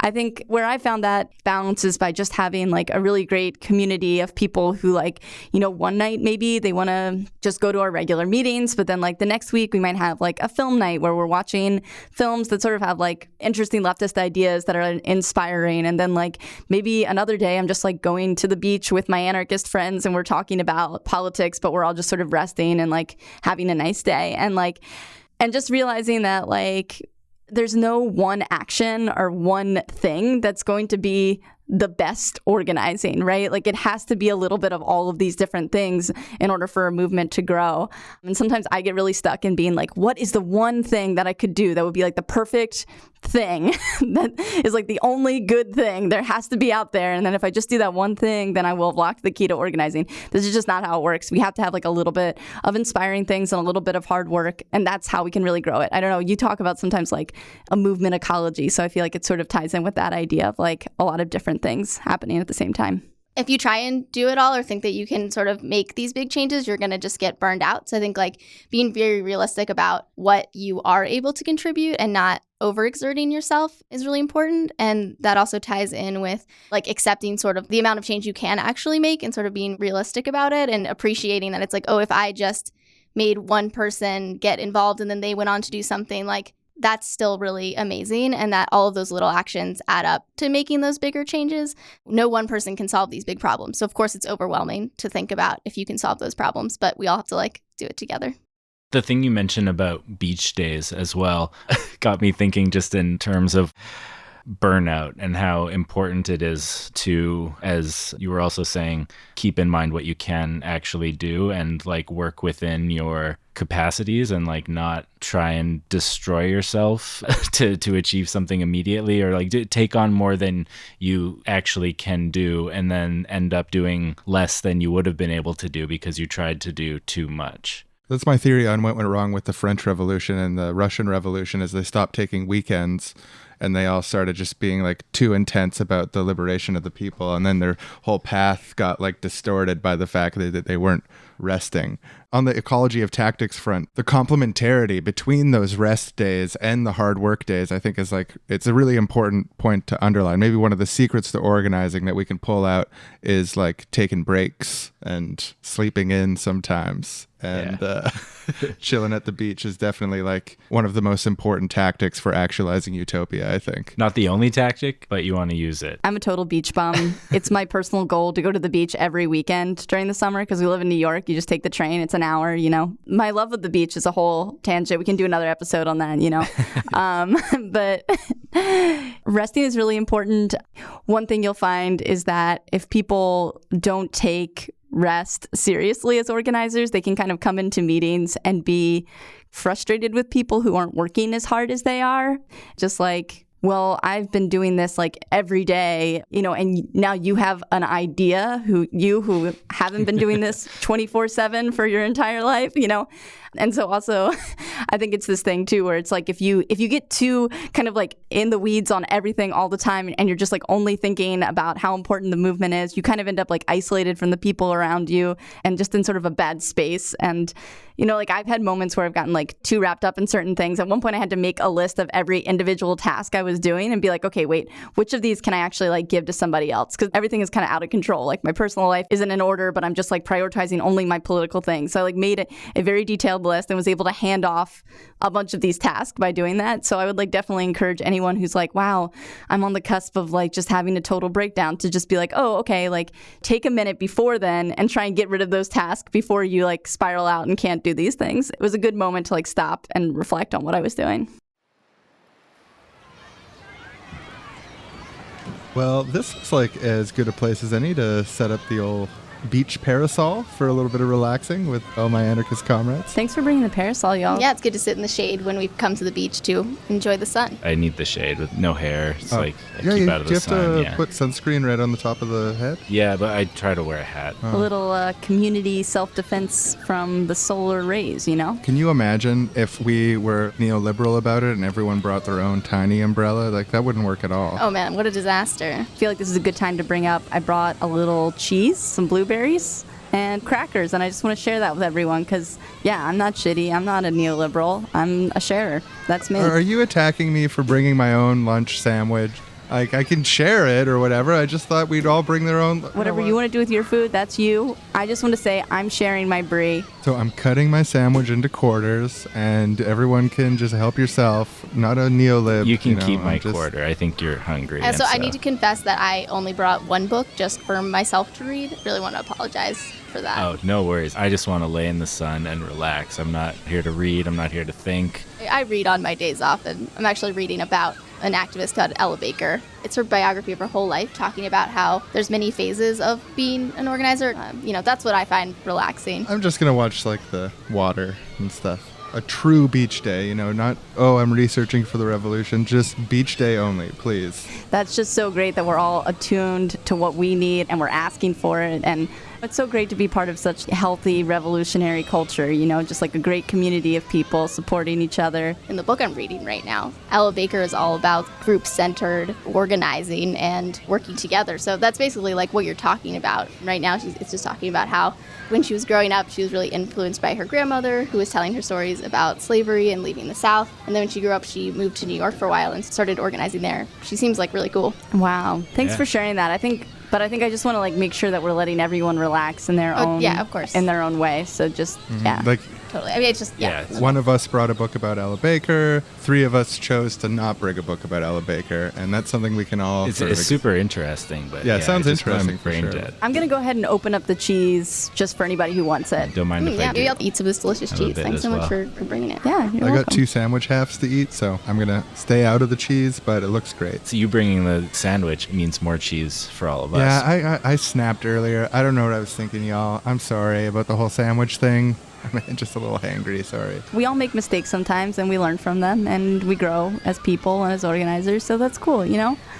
I think where I found that balance is by just having like a really great community of people who, like, you know, one night maybe they want to just go to our regular meetings, but then like the next week we might have like a film night where we're watching films that sort of have like interesting leftist ideas that are inspiring. And then like maybe another day I'm just like going to the beach with my anarchist friends and we're talking about politics, but we're all just sort of resting and like having a nice day. And just realizing that like there's no one action or one thing that's going to be the best organizing, right? Like, it has to be a little bit of all of these different things in order for a movement to grow. And sometimes I get really stuck in being like, what is the one thing that I could do that would be like the perfect thing that is like the only good thing there has to be out there? And then if I just do that one thing, then I will have locked the key to organizing. This is just not how it works. We have to have like a little bit of inspiring things and a little bit of hard work, and that's how we can really grow it. I don't know, you talk about sometimes like a movement ecology, so I feel like it sort of ties in with that idea of like a lot of different things happening at the same time. If you try and do it all or think that you can sort of make these big changes, you're going to just get burned out. So I think like being very realistic about what you are able to contribute and not overexerting yourself is really important. And that also ties in with like accepting sort of the amount of change you can actually make and sort of being realistic about it and appreciating that it's like, oh, if I just made one person get involved and then they went on to do something, like that's still really amazing, and that all of those little actions add up to making those bigger changes. No one person can solve these big problems. So of course it's overwhelming to think about if you can solve those problems, but we all have to like do it together. The thing you mentioned about beach days as well got me thinking just in terms of burnout and how important it is to, as you were also saying, keep in mind what you can actually do and like work within your capacities and like not try and destroy yourself to achieve something immediately, or like take on more than you actually can do and then end up doing less than you would have been able to do because you tried to do too much. That's my theory on what went wrong with the French Revolution and the Russian Revolution, is they stopped taking weekends and they all started just being like too intense about the liberation of the people. And then their whole path got like distorted by the fact that they weren't resting. On the ecology of tactics front, the complementarity between those rest days and the hard work days, I think is like, it's a really important point to underline. Maybe one of the secrets to organizing that we can pull out is like taking breaks and sleeping in sometimes. And chilling at the beach is definitely like one of the most important tactics for actualizing utopia, I think. Not the only tactic, but you want to use it. I'm a total beach bum. It's my personal goal to go to the beach every weekend during the summer because we live in New York. You just take the train. It's an an hour, My love of the beach is a whole tangent. We can do another episode on that, But resting is really important. One thing you'll find is that if people don't take rest seriously as organizers, they can kind of come into meetings and be frustrated with people who aren't working as hard as they are. Just like, well, I've been doing this like every day, and now you have an idea who haven't been doing this 24/7 for your entire life, And so also, I think it's this thing too, where it's like if you get too kind of like in the weeds on everything all the time, and you're just like only thinking about how important the movement is, you kind of end up like isolated from the people around you and just in sort of a bad space. And like I've had moments where I've gotten like too wrapped up in certain things. At one point I had to make a list of every individual task I was doing and be like, okay, wait, which of these can I actually like give to somebody else? Because everything is kind of out of control. Like my personal life isn't in order, but I'm just like prioritizing only my political things. So I like made a very detailed list and was able to hand off a bunch of these tasks by doing that. So I would like definitely encourage anyone who's like, wow, I'm on the cusp of like just having a total breakdown, to just be like, oh, okay, like take a minute before then and try and get rid of those tasks before you like spiral out and can't do these things. It was a good moment to like stop and reflect on what I was doing. Well, this looks like as good a place as any to set up the old beach parasol for a little bit of relaxing with all my anarchist comrades. Thanks for bringing the parasol, y'all. Yeah, it's good to sit in the shade when we come to the beach to enjoy the sun. I need the shade with no hair. It's like I yeah, keep out of do the you sun. have to put sunscreen right on the top of the head? Yeah, but I try to wear a hat. A little community self-defense from the solar rays, Can you imagine if we were neoliberal about it and everyone brought their own tiny umbrella? Like, that wouldn't work at all. Oh man, what a disaster. I feel like this is a good time to bring up, I brought a little cheese, some blueberries, and crackers, and I just want to share that with everyone because, yeah, I'm not shitty. I'm not a neoliberal. I'm a sharer. That's me. Are you attacking me for bringing my own lunch sandwich? Like, I can share it or whatever. I just thought we'd all bring their own. Whatever you want to do with your food, that's you. I just want to say I'm sharing my brie. So I'm cutting my sandwich into quarters, and everyone can just help yourself. Not a neolib. You can keep my quarter. I think you're hungry. And so I need to confess that I only brought one book just for myself to read. Really want to apologize for that. Oh, no worries. I just want to lay in the sun and relax. I'm not here to read. I'm not here to think. I read on my days off, and I'm actually reading about an activist called Ella Baker. It's her biography of her whole life, talking about how there's many phases of being an organizer. That's what I find relaxing. I'm just going to watch, like, the water and stuff. A true beach day, not, oh, I'm researching for the revolution. Just beach day only, please. That's just so great that we're all attuned to what we need and we're asking for it. And it's so great to be part of such healthy revolutionary culture, just like a great community of people supporting each other. In the book I'm reading right now, Ella Baker is all about group-centered organizing and working together. So that's basically like what you're talking about. Right now, it's just talking about how when she was growing up, she was really influenced by her grandmother, who was telling her stories about slavery and leaving the South. And then when she grew up, she moved to New York for a while and started organizing there. She seems like really cool. Wow. Thanks for sharing that. I think I just want to like make sure that we're letting everyone relax in their own, yeah, of course, in their own way. So just Like, totally. I mean, it's just one of us brought a book about Ella Baker. 3 of us chose to not bring a book about Ella Baker, and that's something we can all. It's super interesting, but it sounds I just interesting I'm for brain sure. dead. I'm gonna go ahead and open up the cheese just for anybody who wants it. Don't mind if I do. Maybe I'll eat some of this delicious I'm a cheese. bit Thanks as so much well. for bringing it. Yeah, you're I got welcome. 2 sandwich halves to eat, so I'm gonna stay out of the cheese, but it looks great. So you bringing the sandwich means more cheese for all of us. Yeah, I snapped earlier. I don't know what I was thinking, y'all. I'm sorry about the whole sandwich thing. I'm just a little hangry, sorry. We all make mistakes sometimes, and we learn from them, and we grow as people and as organizers. So that's cool,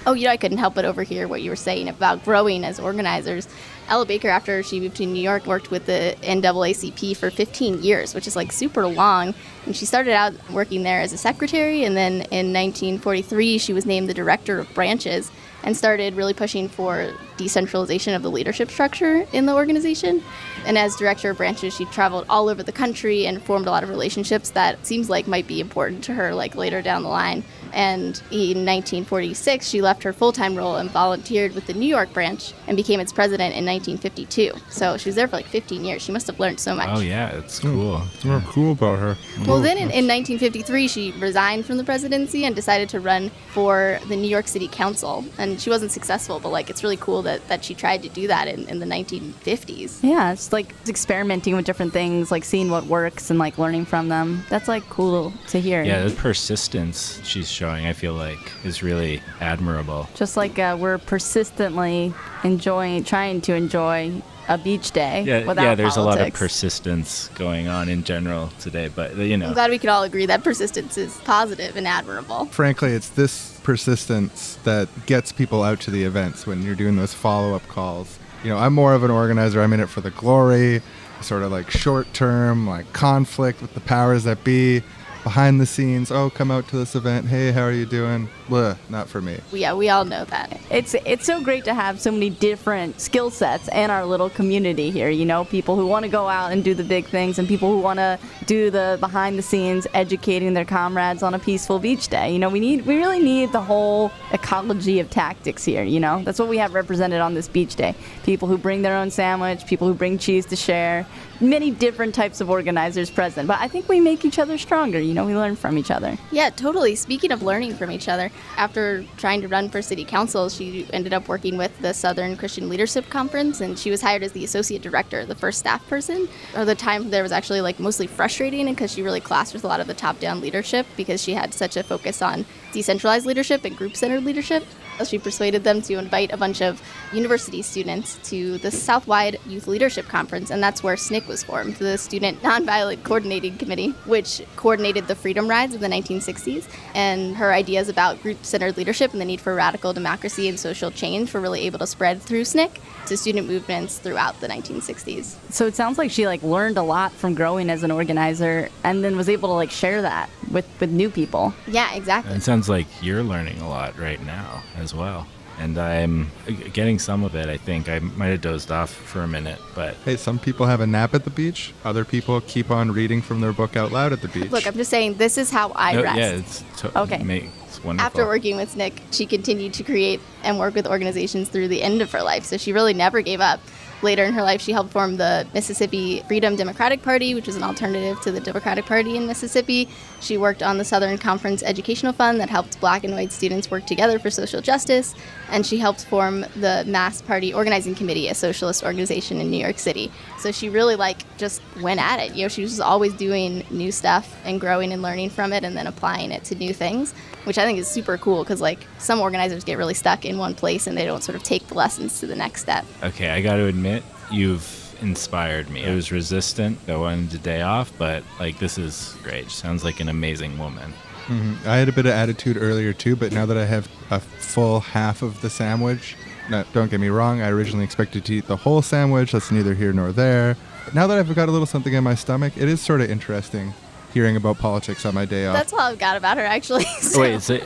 Oh, I couldn't help but overhear what you were saying about growing as organizers. Ella Baker, after she moved to New York, worked with the NAACP for 15 years, which is like super long. And she started out working there as a secretary, and then in 1943, she was named the director of branches and started really pushing for decentralization of the leadership structure in the organization. And as director of branches, she traveled all over the country and formed a lot of relationships that seems like might be important to her like later down the line. And in 1946, she left her full-time role and volunteered with the New York branch and became its president in 1952. So she was there for like 15 years. She must have learned so much. Oh, yeah, it's cool. It's more cool about her. Well, then in 1953, she resigned from the presidency and decided to run for the New York City Council. And she wasn't successful, but like it's really cool that she tried to do that in the 1950s. Yeah, it's like experimenting with different things, like seeing what works and like learning from them. That's like cool to hear. Yeah, the persistence she's showing, I feel like, is really admirable. Just like we're persistently trying to enjoy a beach day without Yeah, there's politics. a lot of persistence going on in general today, but you I'm know. glad we could all agree that persistence is positive and admirable. Frankly, it's this persistence that gets people out to the events when you're doing those follow-up calls. You know, I'm more of an organizer. I'm in it for the glory, sort of like short-term, like conflict with the powers that be. Behind the scenes, oh, come out to this event. Hey, how are you doing? Blah, not for me. Yeah, we all know that. It's so great to have so many different skill sets in our little community here, you know, people who want to go out and do the big things and people who want to do the behind the scenes educating their comrades on a peaceful beach day. You know, we really need the whole ecology of tactics here, you know. That's what we have represented on this beach day. People who bring their own sandwich, people who bring cheese to share, many different types of organizers present. But I think we make each other stronger, you know, we learn from each other. Yeah, totally. Speaking of learning from each other, after trying to run for city council, she ended up working with the Southern Christian Leadership Conference, and she was hired as the associate director, the first staff person. At the time, there was actually like mostly frustrating because she really clashed with a lot of the top-down leadership because she had such a focus on decentralized leadership and group-centered leadership. She persuaded them to invite a bunch of university students to the Southwide Youth Leadership Conference, and that's where SNCC was formed, the Student Nonviolent Coordinating Committee, which coordinated the freedom rides of the 1960s. And her ideas about group-centered leadership and the need for radical democracy and social change were really able to spread through SNCC to student movements throughout the 1960s. So it sounds like she like learned a lot from growing as an organizer and then was able to like share that with new people. Yeah, exactly. It sounds like you're learning a lot right now as well. And I'm getting some of it, I think. I might have dozed off for a minute, but... Hey, some people have a nap at the beach. Other people keep on reading from their book out loud at the beach. Look, I'm just saying, this is how I No, rest. yeah, it's Okay. it's wonderful. After working with SNCC, she continued to create and work with organizations through the end of her life, so she really never gave up. Later in her life, she helped form the Mississippi Freedom Democratic Party, which is an alternative to the Democratic Party in Mississippi. She worked on the Southern Conference Educational Fund that helped black and white students work together for social justice. And she helped form the Mass Party Organizing Committee, a socialist organization in New York City. So she really just went at it. You know, she was always doing new stuff and growing and learning from it and then applying it to new things, which I think is super cool because some organizers get really stuck in one place and they don't sort of take the lessons to the next step. Okay, I got to admit, you've inspired me. I was resistant. I wanted a day off, but this is great. She sounds like an amazing woman. Mm-hmm. I had a bit of attitude earlier too, but now that I have a full half of the sandwich, no, don't get me wrong, I originally expected to eat the whole sandwich. That's neither here nor there. But now that I've got a little something in my stomach, it is sort of interesting hearing about politics on my day off. That's all I've got about her, actually. So. Wait,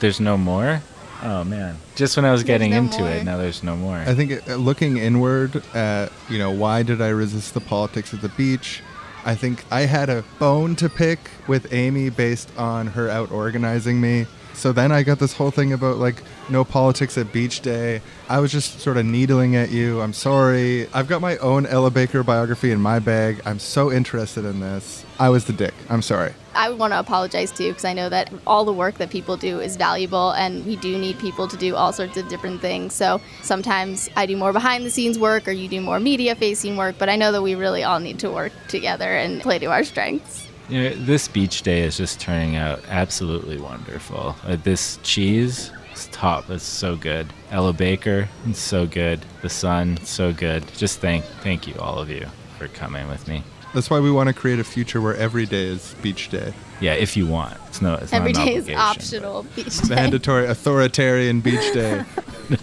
there's no more? Oh, man. Just when I was getting no into more. it, now there's no more. I think looking inward at, why did I resist the politics at the beach? I think I had a bone to pick with Amy based on her out organizing me. So then I got this whole thing about no politics at beach day. I was just sort of needling at you. I'm sorry. I've got my own Ella Baker biography in my bag. I'm so interested in this. I was the dick. I'm sorry. I would want to apologize too because I know that all the work that people do is valuable and we do need people to do all sorts of different things. So sometimes I do more behind the scenes work or you do more media facing work, but I know that we really all need to work together and play to our strengths. This beach day is just turning out absolutely wonderful. This cheese is top. It's so good. Ella Baker, it's so good. The sun, so good. Just thank you, all of you, for coming with me. That's why we want to create a future where every day is beach day. Yeah, if you want. It's Every not an day is obligation, optional beach day. Mandatory authoritarian beach day.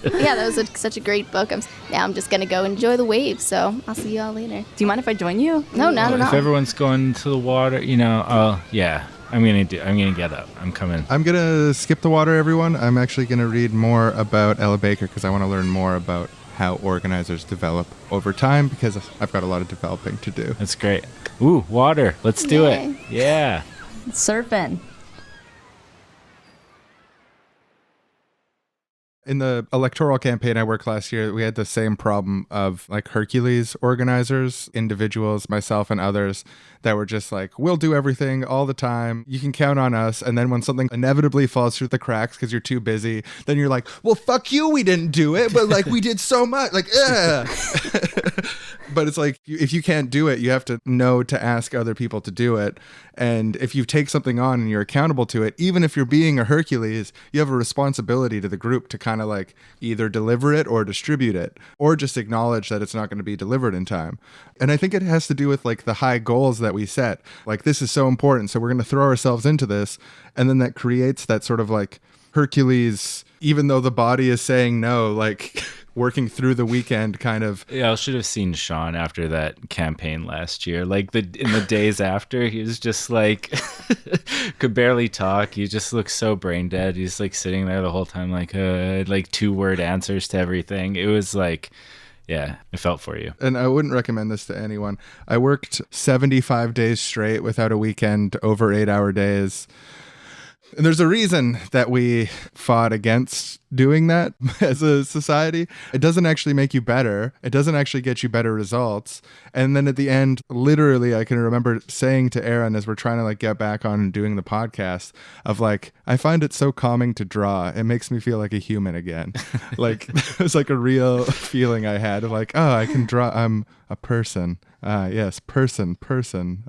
Yeah, that was such a great book. Now I'm just going to go enjoy the waves, so I'll see you all later. Do you mind if I join you? No, not at If all. everyone's going to the water, yeah. I'm gonna get up. I'm coming. I'm going to skip the water, everyone. I'm actually going to read more about Ella Baker because I want to learn more about how organizers develop over time because I've got a lot of developing to do. That's great. Ooh, water. Let's do Yay. it. Yeah. Surfing. In the electoral campaign I worked last year, we had the same problem of like Hercules organizers, individuals, myself and others that were just like, we'll do everything all the time. You can count on us. And then when something inevitably falls through the cracks because you're too busy, then you're like, well, fuck you. We didn't do it. But like we did so much. Like, But it's like, if you can't do it, you have to know to ask other people to do it. And if you take something on and you're accountable to it, even if you're being a Hercules, you have a responsibility to the group to kind of like either deliver it or distribute it, or just acknowledge that it's not going to be delivered in time. And I think it has to do with like the high goals that we set. Like, this is so important, so we're going to throw ourselves into this. And then that creates that sort of like Hercules, even though the body is saying no, like working through the weekend kind of. Yeah, I should have seen Sean after that campaign last year. Like in the days after, he was just like could barely talk. He just looked so brain dead. He's like sitting there the whole time, like 2-word answers to everything. It was like, yeah, I felt for you. And I wouldn't recommend this to anyone. I worked 75 days straight without a weekend, over 8-hour days. And there's a reason that we fought against doing that as a society. It doesn't actually make you better. It doesn't actually get you better results. And then at the end, literally, I can remember saying to Aaron as we're trying to like get back on and doing the podcast of like, I find it so calming to draw. It makes me feel like a human again. Like it was like a real feeling I had of like, oh, I can draw. I'm a person. Yes, person.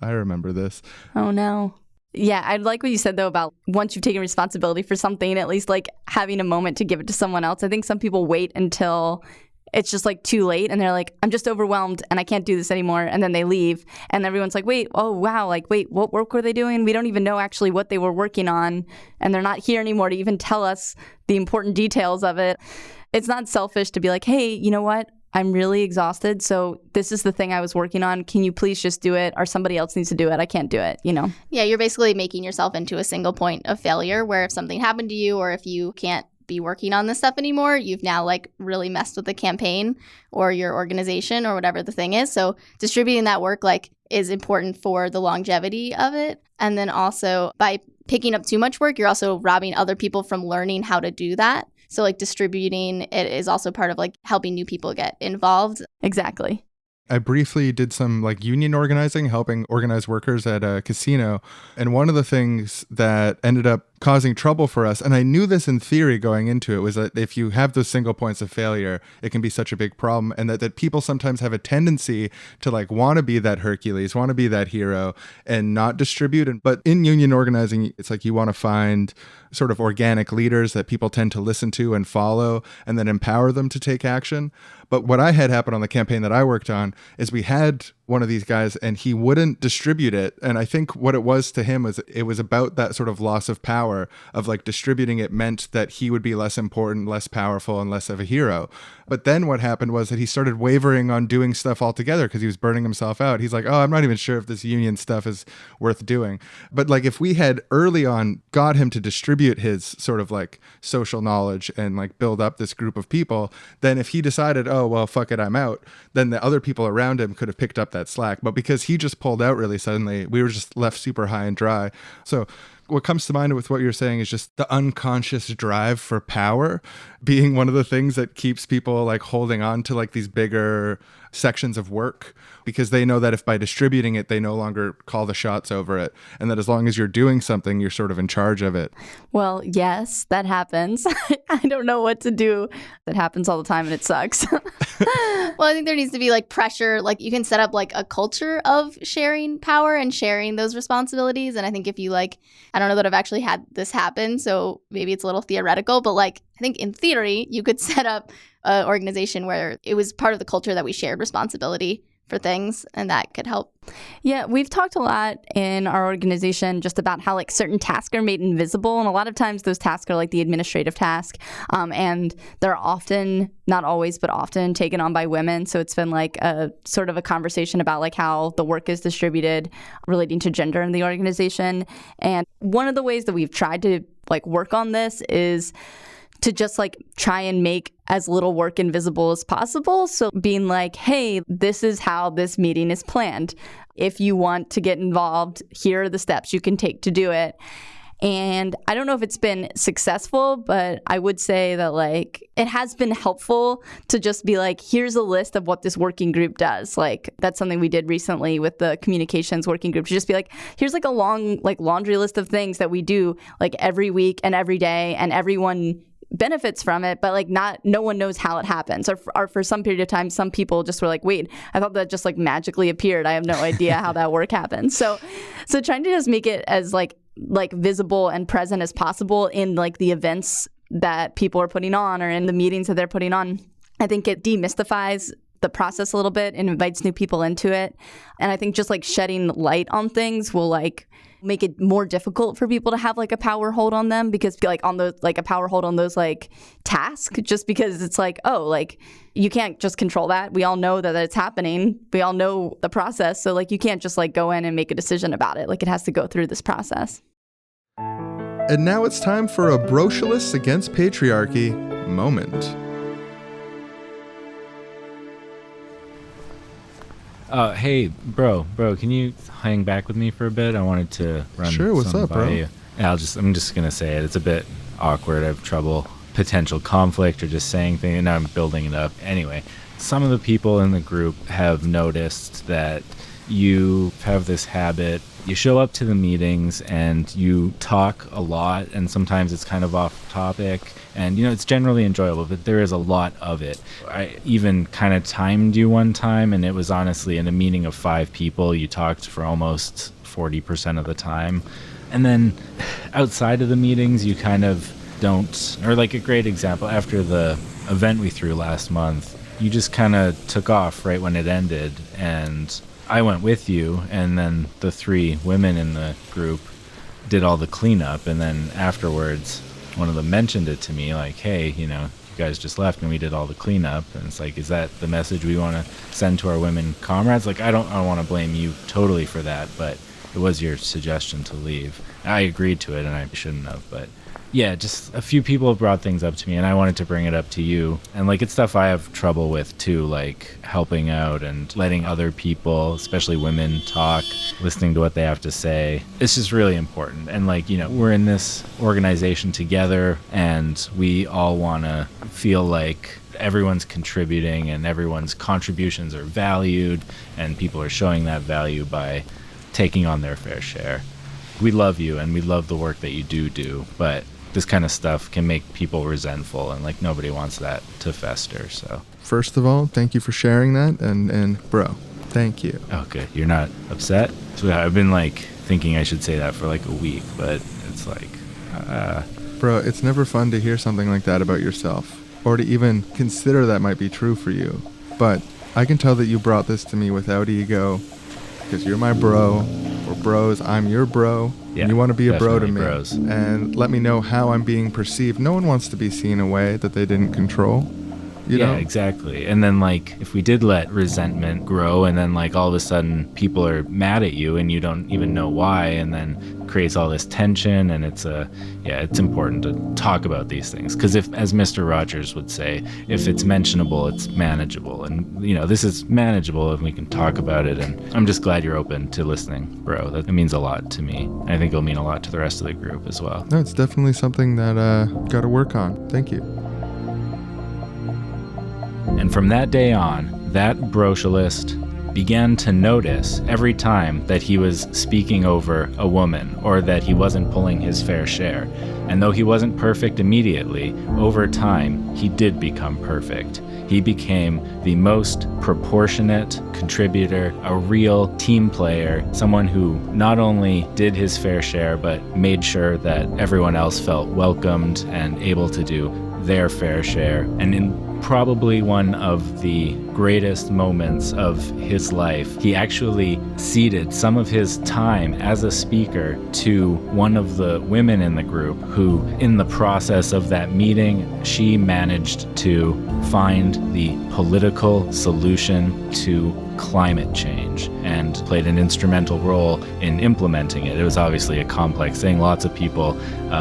I remember this. Oh, no. Yeah, I like what you said, though, about once you've taken responsibility for something, at least like having a moment to give it to someone else. I think some people wait until it's just like too late and they're like, I'm just overwhelmed and I can't do this anymore. And then they leave and everyone's like, wait, oh, wow, like, wait, what work were they doing? We don't even know actually what they were working on. And they're not here anymore to even tell us the important details of it. It's not selfish to be like, hey, you know what? I'm really exhausted, so this is the thing I was working on. Can you please just do it? Or somebody else needs to do it. I can't do it, you know? Yeah, you're basically making yourself into a single point of failure where if something happened to you or if you can't be working on this stuff anymore, you've now like really messed with the campaign or your organization or whatever the thing is. So distributing that work like is important for the longevity of it. And then also by picking up too much work, you're also robbing other people from learning how to do that. So like distributing it is also part of like helping new people get involved. Exactly. I briefly did some like union organizing, helping organize workers at a casino. And one of the things that ended up causing trouble for us, and I knew this in theory going into it, was that if you have those single points of failure, it can be such a big problem. And that people sometimes have a tendency to like want to be that Hercules, want to be that hero and not distribute. But in union organizing, it's like you want to find sort of organic leaders that people tend to listen to and follow and then empower them to take action. But what I had happen on the campaign that I worked on is we had one of these guys and he wouldn't distribute it. And I think what it was to him was it was about that sort of loss of power of like distributing it meant that he would be less important, less powerful, and less of a hero. But then what happened was that he started wavering on doing stuff altogether because he was burning himself out. He's like, oh, I'm not even sure if this union stuff is worth doing. But like if we had early on got him to distribute his sort of like social knowledge and like build up this group of people, then if he decided, oh, well, fuck it, I'm out, then the other people around him could have picked up that slack. But because he just pulled out really suddenly, we were just left super high and dry. So what comes to mind with what you're saying is just the unconscious drive for power being one of the things that keeps people like holding on to like these bigger sections of work, because they know that if by distributing it, they no longer call the shots over it. And that as long as you're doing something, you're sort of in charge of it. Well, yes, that happens. I don't know what to do. That happens all the time and it sucks. Well, I think there needs to be like pressure. Like you can set up like a culture of sharing power and sharing those responsibilities. And I think if you like, I don't know that I've actually had this happen, so maybe it's a little theoretical, but like I think in theory, you could set up an organization where it was part of the culture that we shared responsibility for things, and that could help. Yeah, we've talked a lot in our organization just about how like certain tasks are made invisible, and a lot of times those tasks are like the administrative task, and they're often, not always, but often taken on by women. So it's been like a sort of a conversation about like how the work is distributed relating to gender in the organization. And one of the ways that we've tried to like work on this is to just like try and make as little work invisible as possible. So being like, hey, this is how this meeting is planned. If you want to get involved, here are the steps you can take to do it. And I don't know if it's been successful, but I would say that like it has been helpful to just be like, here's a list of what this working group does. Like that's something we did recently with the communications working group, to just be like, here's like a long like laundry list of things that we do like every week and every day, and everyone benefits from it, but like no one knows how it happens, or for some period of time some people just were like, wait, I thought that just like magically appeared, I have no idea how that work happens. So trying to just make it as like visible and present as possible in like the events that people are putting on or in the meetings that they're putting on, I think it demystifies the process a little bit and invites new people into it. And I think just like shedding light on things will like make it more difficult for people to have like a power hold on them, because like on those like a power hold on those like tasks, just because it's like, oh, like you can't just control that. We all know that it's happening. We all know the process. So like you can't just like go in and make a decision about it. Like it has to go through this process. And now it's time for a Brocialists Against Patriarchy moment. Hey, bro, can you hang back with me for a bit? I wanted to run Sure, what's something up, by bro? you. Yeah, I'm just gonna say it. It's a bit awkward. I have trouble potential conflict or just saying things, and now I'm building it up. Anyway, some of the people in the group have noticed that you have this habit. You show up to the meetings and you talk a lot, and sometimes it's kind of off topic, and it's generally enjoyable, but there is a lot of it. I even kind of timed you one time, and it was honestly in a meeting of 5 people, you talked for almost 40% of the time. And then outside of the meetings, you kind of don't, or like a great example, after the event we threw last month, you just kind of took off right when it ended, and I went with you, and then the 3 women in the group did all the cleanup, and then afterwards one of them mentioned it to me like, hey, you guys just left and we did all the cleanup. And it's like, is that the message we want to send to our women comrades? Like, I don't want to blame you totally for that, but it was your suggestion to leave. I agreed to it, and I shouldn't have, but yeah, just a few people have brought things up to me, and I wanted to bring it up to you. And like, it's stuff I have trouble with too, like helping out and letting other people, especially women, talk, listening to what they have to say. It's just really important. And like, we're in this organization together, and we all want to feel like everyone's contributing and everyone's contributions are valued, and people are showing that value by taking on their fair share. We love you, and we love the work that you do, but this kind of stuff can make people resentful, and like nobody wants that to fester. So First of all, thank you for sharing that, and bro, thank you. oh good, you're not upset? So I've been like thinking I should say that for like a week, but it's like Bro, it's never fun to hear something like that about yourself, or to even consider that might be true for you. But I can tell that you brought this to me without ego, because you're my bro. We're bros. I'm your bro. Yeah, and you want to be a bro to definitely me. bros. And let me know how I'm being perceived. No one wants to be seen a way that they didn't control. You know? Exactly. And then like, if we did let resentment grow, and then like all of a sudden people are mad at you and you don't even know why, and then creates all this tension, and it's important to talk about these things, because if, as Mr. Rogers would say, if it's mentionable, it's manageable, and this is manageable and we can talk about it. And I'm just glad you're open to listening, bro. That means a lot to me. I think it'll mean a lot to the rest of the group as well. No, it's definitely something that got to work on. Thank you. And from that day on, that brocialist began to notice every time that he was speaking over a woman, or that he wasn't pulling his fair share. And though he wasn't perfect immediately, over time, he did become perfect. He became the most proportionate contributor, a real team player, someone who not only did his fair share, but made sure that everyone else felt welcomed and able to do their fair share. And in probably one of the greatest moments of his life, he actually ceded some of his time as a speaker to one of the women in the group, who in the process of that meeting, she managed to find the political solution to climate change and played an instrumental role in implementing it. It was obviously a complex thing. Lots of people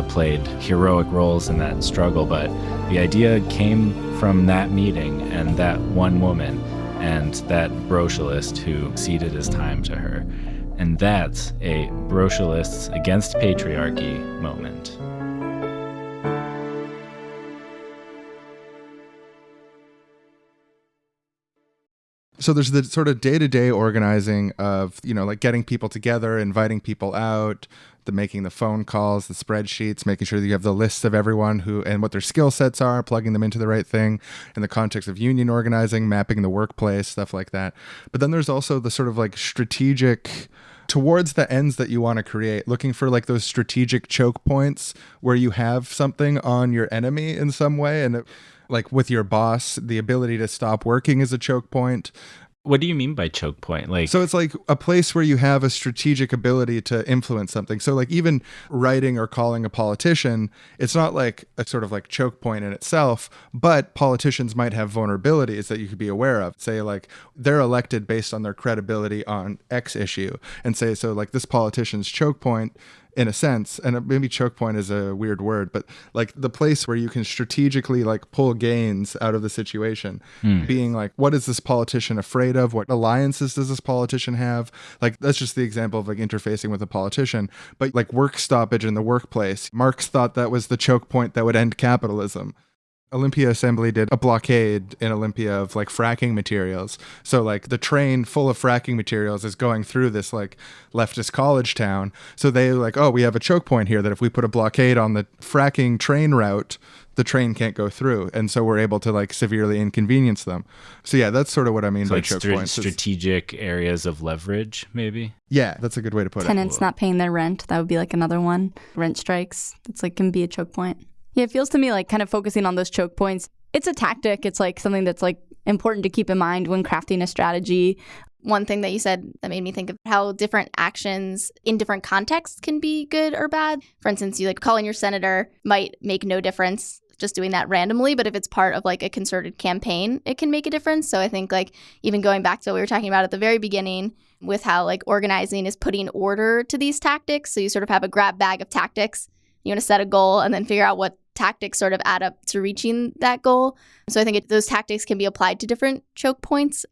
played heroic roles in that struggle, but the idea came from that meeting and that one woman and that brocialist who ceded his time to her. And that's a Brocialists Against Patriarchy moment. So there's the sort of day-to-day organizing of, like getting people together, inviting people out, making the phone calls, the spreadsheets, making sure that you have the lists of everyone who and what their skill sets are, plugging them into the right thing in the context of union organizing, mapping the workplace, stuff like that. But then there's also the sort of like strategic towards the ends that you want to create, looking for like those strategic choke points where you have something on your enemy in some way. And like with your boss, the ability to stop working is a choke point. What do you mean by choke point? So it's like a place where you have a strategic ability to influence something. So like even writing or calling a politician, it's not like a sort of like choke point in itself, but politicians might have vulnerabilities that you could be aware of. Say like they're elected based on their credibility on X issue, and say, so like this politician's choke point in a sense, and maybe choke point is a weird word, but like the place where you can strategically like pull gains out of the situation, being like, what is this politician afraid of? What alliances does this politician have? Like, that's just the example of like interfacing with a politician. But like work stoppage in the workplace, Marx thought that was the choke point that would end capitalism. Olympia Assembly did a blockade in Olympia of like fracking materials. So like the train full of fracking materials is going through this like leftist college town. So they like, oh, we have a choke point here that if we put a blockade on the fracking train route, the train can't go through. And so we're able to like severely inconvenience them. So yeah, that's sort of what I mean by like choke points. Strategic areas of leverage, maybe? Yeah, that's a good way to put it. Tenants not paying their rent. That would be like another one. Rent strikes. It's like can be a choke point. Yeah, it feels to me like kind of focusing on those choke points. It's a tactic. It's like something that's like important to keep in mind when crafting a strategy. One thing that you said that made me think of how different actions in different contexts can be good or bad. For instance, you like calling your senator might make no difference just doing that randomly, but if it's part of like a concerted campaign, it can make a difference. So I think like even going back to what we were talking about at the very beginning with how like organizing is putting order to these tactics. So you sort of have a grab bag of tactics. You want to set a goal and then figure out what tactics sort of add up to reaching that goal. So I think those tactics can be applied to different choke points.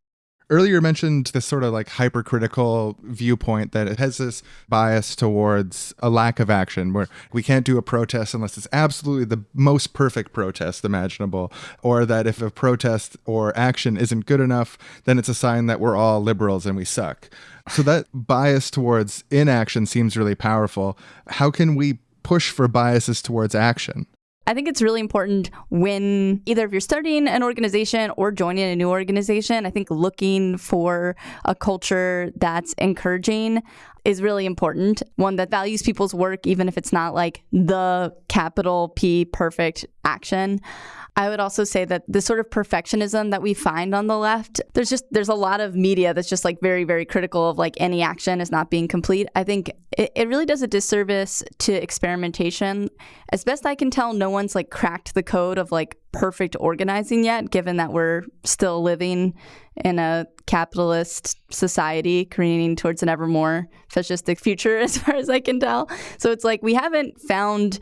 Earlier mentioned this sort of like hypercritical viewpoint that it has this bias towards a lack of action where we can't do a protest unless it's absolutely the most perfect protest imaginable, or that if a protest or action isn't good enough, then it's a sign that we're all liberals and we suck. So that bias towards inaction seems really powerful. How can we push for biases towards action? I think it's really important when either if you're starting an organization or joining a new organization, I think looking for a culture that's encouraging is really important. One that values people's work, even if it's not like the capital P perfect action. I would also say that the sort of perfectionism that we find on the left, there's a lot of media that's just like very, very critical of like any action is not being complete. I think it really does a disservice to experimentation. As best I can tell, no one's like cracked the code of like perfect organizing yet, given that we're still living in a capitalist society careening towards an ever more fascistic future, as far as I can tell. So it's like we haven't found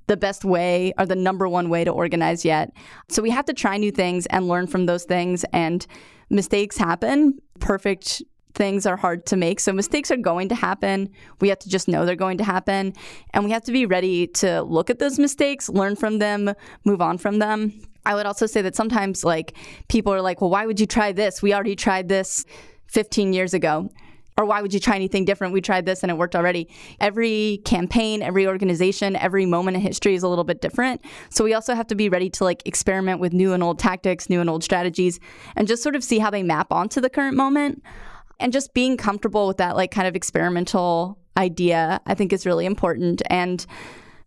the best way or the number one way to organize yet. So we have to try new things and learn from those things, and mistakes happen. Perfect things are hard to make. So mistakes are going to happen. We have to just know they're going to happen. And we have to be ready to look at those mistakes, learn from them, move on from them. I would also say that sometimes like people are like, well, why would you try this? We already tried this 15 years ago. Or why would you try anything different? We tried this and it worked already. Every campaign, every organization, every moment in history is a little bit different. So we also have to be ready to like experiment with new and old tactics, new and old strategies, and just sort of see how they map onto the current moment. And just being comfortable with that like kind of experimental idea, I think is really important. And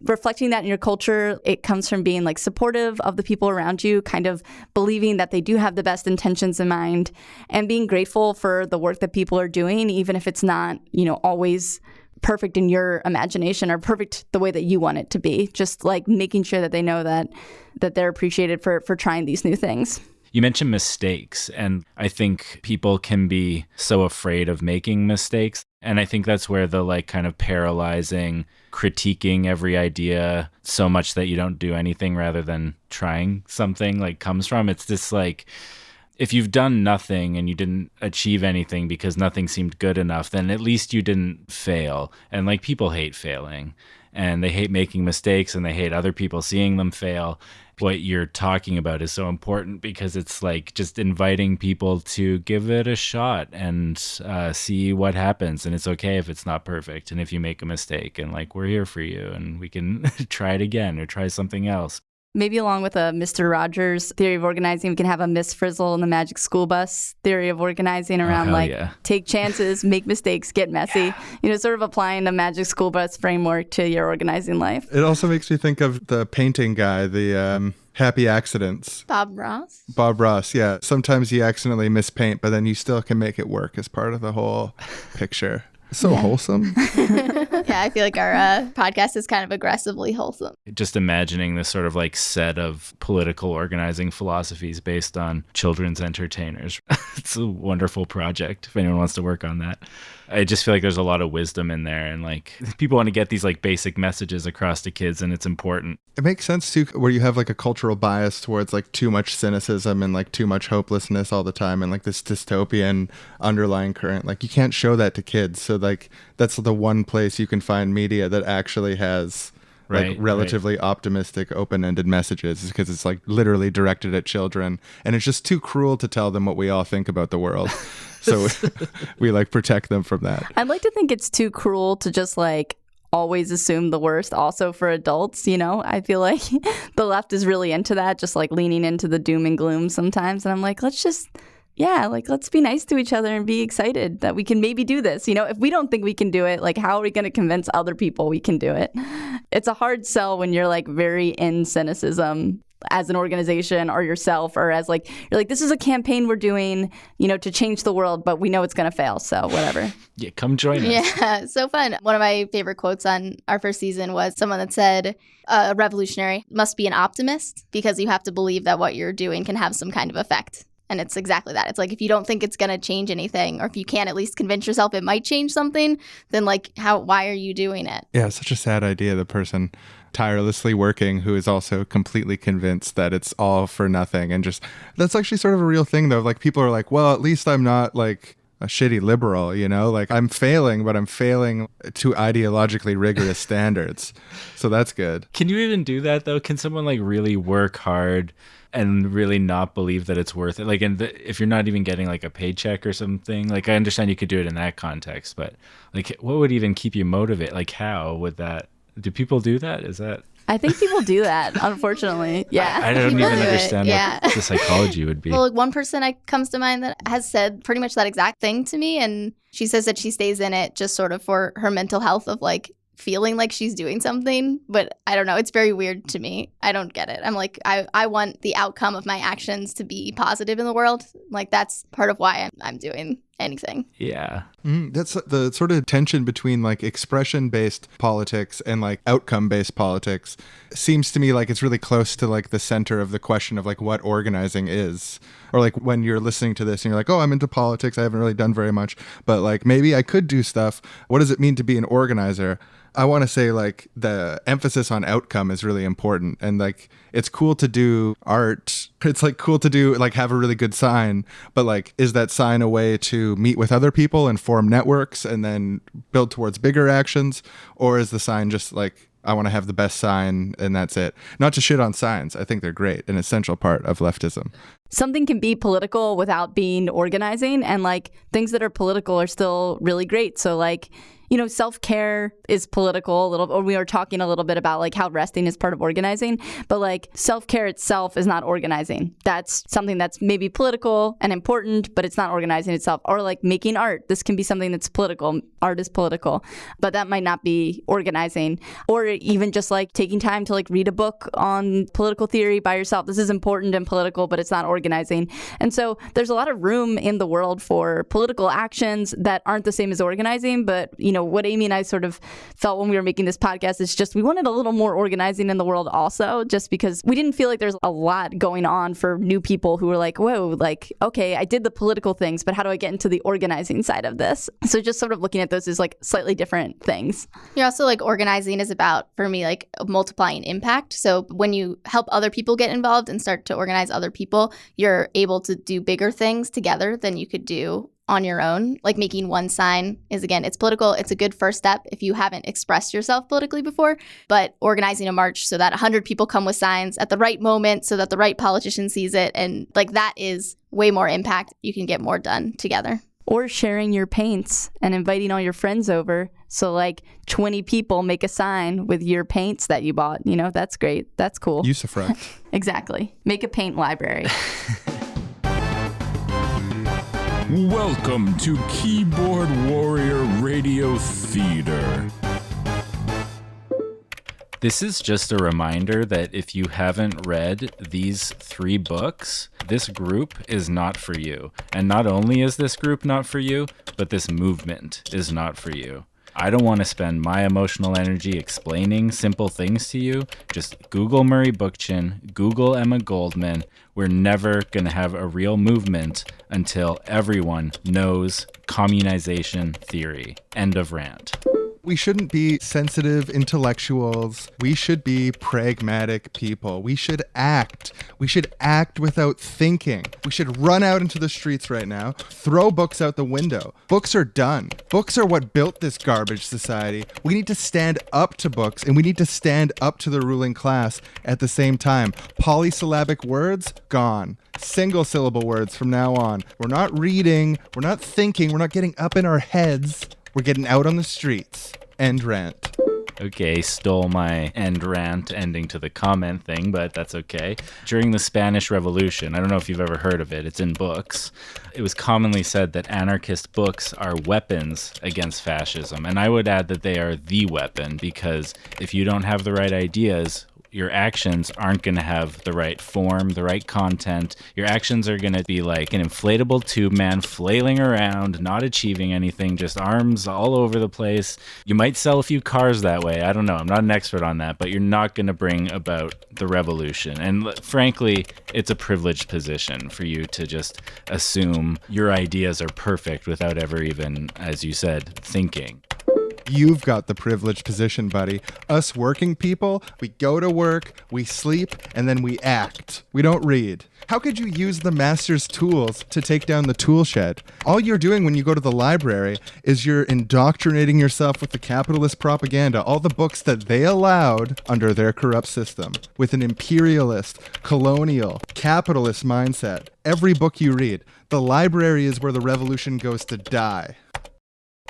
reflecting that in your culture, it comes from being like supportive of the people around you, kind of believing that they do have the best intentions in mind, and being grateful for the work that people are doing, even if it's not, always perfect in your imagination or perfect the way that you want it to be. Just like making sure that they know that they're appreciated for trying these new things. You mentioned mistakes, and I think people can be so afraid of making mistakes. And I think that's where the like kind of paralyzing, critiquing every idea so much that you don't do anything rather than trying something like comes from. It's this like, if you've done nothing and you didn't achieve anything because nothing seemed good enough, then at least you didn't fail. And like, people hate failing and they hate making mistakes and they hate other people seeing them fail. What you're talking about is so important because it's like just inviting people to give it a shot and see what happens. And it's okay if it's not perfect and if you make a mistake, and like, we're here for you and we can try it again or try something else. Maybe along with a Mr. Rogers theory of organizing, we can have a Miss Frizzle and the Magic School Bus theory of organizing around take chances, make mistakes, get messy. You know, sort of applying the Magic School Bus framework to your organizing life. It also makes me think of the painting guy, the Happy Accidents. Bob Ross? Bob Ross, yeah. Sometimes you accidentally mispaint, but then you still can make it work as part of the whole picture. So wholesome. Yeah, I feel like our podcast is kind of aggressively wholesome. Just imagining this sort of like set of political organizing philosophies based on children's entertainers. It's a wonderful project if anyone wants to work on that. I just feel like there's a lot of wisdom in there, and like, people want to get these like basic messages across to kids, and it's important. It makes sense too, where you have like a cultural bias towards like too much cynicism and like too much hopelessness all the time, and like this dystopian underlying current. Like, you can't show that to kids. So like, that's the one place you can find media that actually has like relatively optimistic, open-ended messages, is because it's like literally directed at children, and it's just too cruel to tell them what we all think about the world. So we like protect them from that. I'd like to think it's too cruel to just like always assume the worst also for adults, you know? I feel like the left is really into that, just like leaning into the doom and gloom sometimes. And I'm like, let's be nice to each other and be excited that we can maybe do this. You know, if we don't think we can do it, like, how are we going to convince other people we can do it? It's a hard sell when you're like very in cynicism as an organization or yourself, or as like, you're like, this is a campaign we're doing, you know, to change the world, but we know it's going to fail. So whatever. Yeah, come join us. Yeah, so fun. One of my favorite quotes on our first season was someone that said, a revolutionary must be an optimist because you have to believe that what you're doing can have some kind of effect. And it's exactly that. It's like, if you don't think it's going to change anything, or if you can't at least convince yourself it might change something, then like, why are you doing it? Yeah, it's such a sad idea. The person tirelessly working who is also completely convinced that it's all for nothing. And just, that's actually sort of a real thing though. Like, people are like, well, at least I'm not like a shitty liberal, you know, like, I'm failing, but I'm failing to ideologically rigorous standards. So that's good. Can you even do that though? Can someone like really work hard and really not believe that it's worth it? Like, if you're not even getting like a paycheck or something, like, I understand you could do it in that context, but like, what would even keep you motivated? Like, how would that, do people do that? Is that? I think people do that, unfortunately. Yeah. I don't even People do it, understand yeah. what the psychology would be. Well, like, one person comes to mind that has said pretty much that exact thing to me. And she says that she stays in it just sort of for her mental health of like feeling like she's doing something. But I don't know. It's very weird to me. I don't get it. I'm like, I want the outcome of my actions to be positive in the world. Like, that's part of why I'm doing anything. Yeah. That's the sort of tension between like expression-based politics and like outcome-based politics seems to me like it's really close to like the center of the question of like what organizing is. Or like, when you're listening to this and you're like, oh, I'm into politics, I haven't really done very much, but like, maybe I could do stuff. What does it mean to be an organizer? I want to say like the emphasis on outcome is really important, and like, it's cool to do art. It's like cool to do like have a really good sign, but like, is that sign a way to meet with other people and form networks and then build towards bigger actions? Or is the sign just like, I want to have the best sign and that's it? Not to shit on signs. I think they're great, an essential part of leftism. Something can be political without being organizing, and like, things that are political are still really great. So like, you know, self-care is political a little, or we were talking a little bit about like how resting is part of organizing, but like, self-care itself is not organizing. That's something that's maybe political and important, but it's not organizing itself. Or like making art. This can be something that's political. Art is political, but that might not be organizing. Or even just like taking time to like read a book on political theory by yourself. This is important and political, but it's not organizing. And so there's a lot of room in the world for political actions that aren't the same as organizing, but, you know, what Amy and I sort of felt when we were making this podcast is just we wanted a little more organizing in the world also, just because we didn't feel like there's a lot going on for new people who were like, whoa, like, okay, I did the political things, but how do I get into the organizing side of this? So just sort of looking at those as like slightly different things. You're also like organizing is about, for me, like multiplying impact. So when you help other people get involved and start to organize other people, you're able to do bigger things together than you could do on your own. Like making one sign is, again, it's political. It's a good first step if you haven't expressed yourself politically before, but organizing a march so that 100 people come with signs at the right moment so that the right politician sees it. And like that is way more impact. You can get more done together. Or sharing your paints and inviting all your friends over. So like 20 people make a sign with your paints that you bought. That's great. That's cool. Usufruct. Exactly. Make a paint library. Welcome to Keyboard Warrior Radio Theater. This is just a reminder that if you haven't read these 3 books, this group is not for you. And not only is this group not for you, but this movement is not for you. I don't want to spend my emotional energy explaining simple things to you. Just Google Murray Bookchin, Google Emma Goldman. We're never going to have a real movement until everyone knows communization theory. End of rant. We shouldn't be sensitive intellectuals. We should be pragmatic people. We should act. We should act without thinking. We should run out into the streets right now, throw books out the window. Books are done. Books are what built this garbage society. We need to stand up to books, and we need to stand up to the ruling class at the same time. Polysyllabic words, gone. Single syllable words from now on. We're not reading. We're not thinking. We're not getting up in our heads. We're getting out on the streets. End rant. Okay, stole my end rant ending to the comment thing, but that's okay. During the Spanish Revolution, I don't know if you've ever heard of it, it's in books. It was commonly said that anarchist books are weapons against fascism. And I would add that they are the weapon, because if you don't have the right ideas, your actions aren't going to have the right form, the right content. Your actions are going to be like an inflatable tube man flailing around, not achieving anything, just arms all over the place. You might sell a few cars that way. I don't know. I'm not an expert on that, but you're not going to bring about the revolution. And frankly, it's a privileged position for you to just assume your ideas are perfect without ever even, as you said, thinking. You've got the privileged position, buddy. Us working people, we go to work, we sleep, and then we act. We don't read. How could you use the master's tools to take down the tool shed? All you're doing when you go to the library is you're indoctrinating yourself with the capitalist propaganda, all the books that they allowed under their corrupt system, with an imperialist, colonial, capitalist mindset. Every book you read, the library is where the revolution goes to die.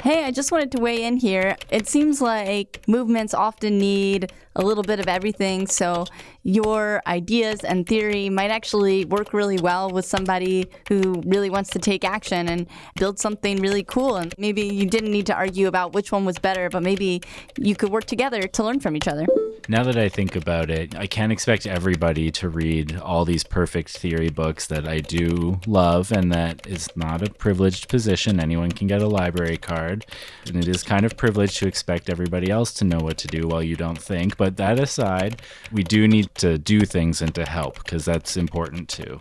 Hey, I just wanted to weigh in here. It seems like movements often need a little bit of everything, so your ideas and theory might actually work really well with somebody who really wants to take action and build something really cool. And maybe you didn't need to argue about which one was better, but maybe you could work together to learn from each other. Now that I think about it, I can't expect everybody to read all these perfect theory books that I do love, and that is not a privileged position. Anyone can get a library card, and it is kind of privileged to expect everybody else to know what to do while you don't think. But that aside, we do need to do things and to help, because that's important too.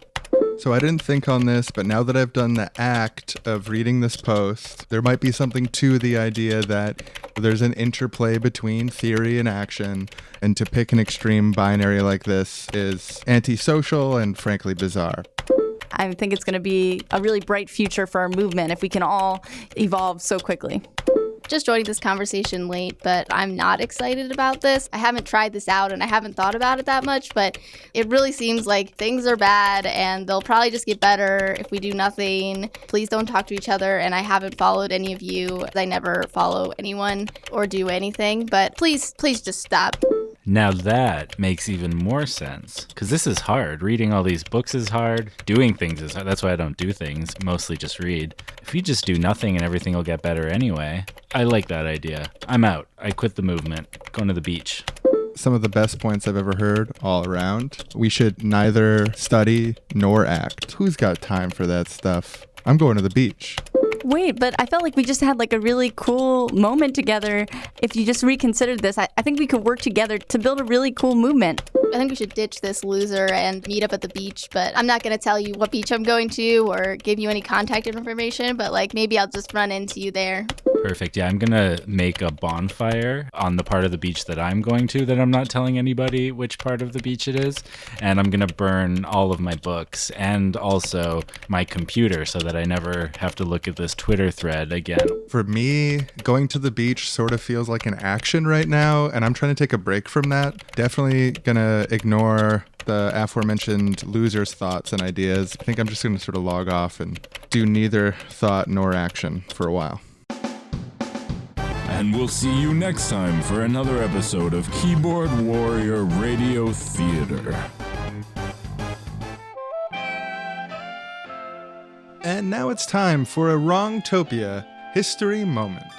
So I didn't think on this, but now that I've done the act of reading this post, there might be something to the idea that there's an interplay between theory and action, and to pick an extreme binary like this is antisocial and frankly bizarre. I think it's going to be a really bright future for our movement if we can all evolve so quickly. Just joining this conversation late, but I'm not excited about this. I haven't tried this out and I haven't thought about it that much, but it really seems like things are bad and they'll probably just get better if we do nothing. Please don't talk to each other, and I haven't followed any of you. I never follow anyone or do anything, but please just stop. Now that makes even more sense, because this is hard. Reading all these books is hard. Doing things is hard. That's why I don't do things, mostly just read. If you just do nothing and everything will get better anyway, I like that idea. I'm out. I quit the movement. Going to the beach. Some of the best points I've ever heard all around. We should neither study nor act. Who's got time for that stuff? I'm going to the beach. Wait, but I felt like we just had like a really cool moment together. If you just reconsidered this, I think we could work together to build a really cool movement. I think we should ditch this loser and meet up at the beach, but I'm not going to tell you what beach I'm going to or give you any contact information, but like maybe I'll just run into you there. Perfect. Yeah, I'm going to make a bonfire on the part of the beach that I'm going to, that I'm not telling anybody which part of the beach it is. And I'm going to burn all of my books and also my computer so that I never have to look at this Twitter thread again. For me, going to the beach sort of feels like an action right now, and I'm trying to take a break from that. Definitely gonna ignore the aforementioned loser's thoughts and ideas. I think I'm just gonna sort of log off and do neither thought nor action for a while. And we'll see you next time for another episode of Keyboard Warrior Radio Theater. And now it's time for a Wrongtopia history moment.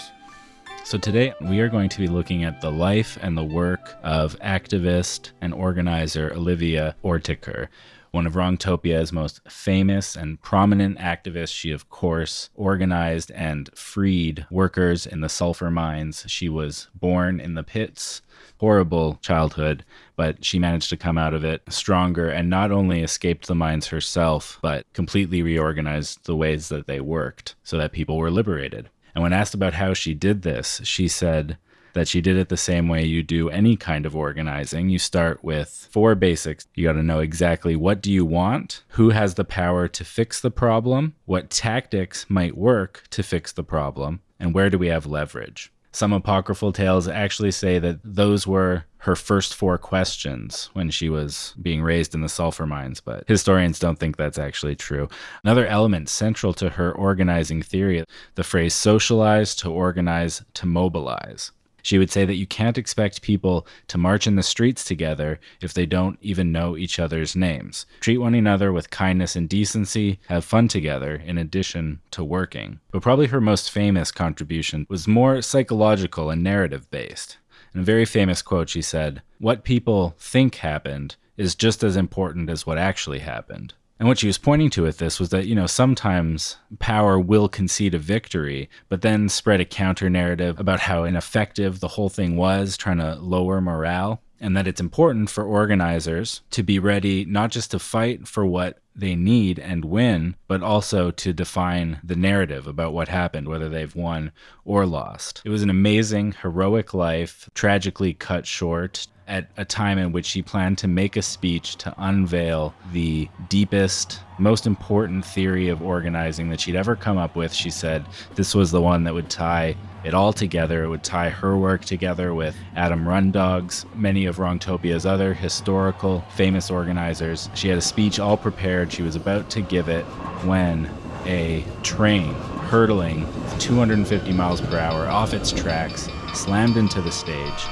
So today we are going to be looking at the life and the work of activist and organizer Olivia Orticker, one of Wrongtopia's most famous and prominent activists. She, of course, organized and freed workers in the sulfur mines. She was born in the pits. Horrible childhood, but she managed to come out of it stronger and not only escaped the mines herself, but completely reorganized the ways that they worked so that people were liberated. And when asked about how she did this, she said that she did it the same way you do any kind of organizing. You start with 4 basics. You got to know exactly what do you want, who has the power to fix the problem, what tactics might work to fix the problem, and where do we have leverage. Some apocryphal tales actually say that those were her first 4 questions when she was being raised in the sulfur mines, but historians don't think that's actually true. Another element central to her organizing theory, the phrase socialize, to organize, to mobilize. She would say that you can't expect people to march in the streets together if they don't even know each other's names. Treat one another with kindness and decency, have fun together in addition to working. But probably her most famous contribution was more psychological and narrative-based. In a very famous quote, she said, "What people think happened is just as important as what actually happened." And what she was pointing to with this was that, sometimes power will concede a victory, but then spread a counter narrative about how ineffective the whole thing was, trying to lower morale, and that it's important for organizers to be ready not just to fight for what they need and win, but also to define the narrative about what happened, whether they've won or lost. It was an amazing, heroic life, tragically cut short at a time in which she planned to make a speech to unveil the deepest, most important theory of organizing that she'd ever come up with. She said this was the one that would tie it all together. It would tie her work together with Adam Rundog's, many of Wrongtopia's other historical famous organizers. She had a speech all prepared. She was about to give it when a train hurtling 250 miles per hour off its tracks slammed into the stage,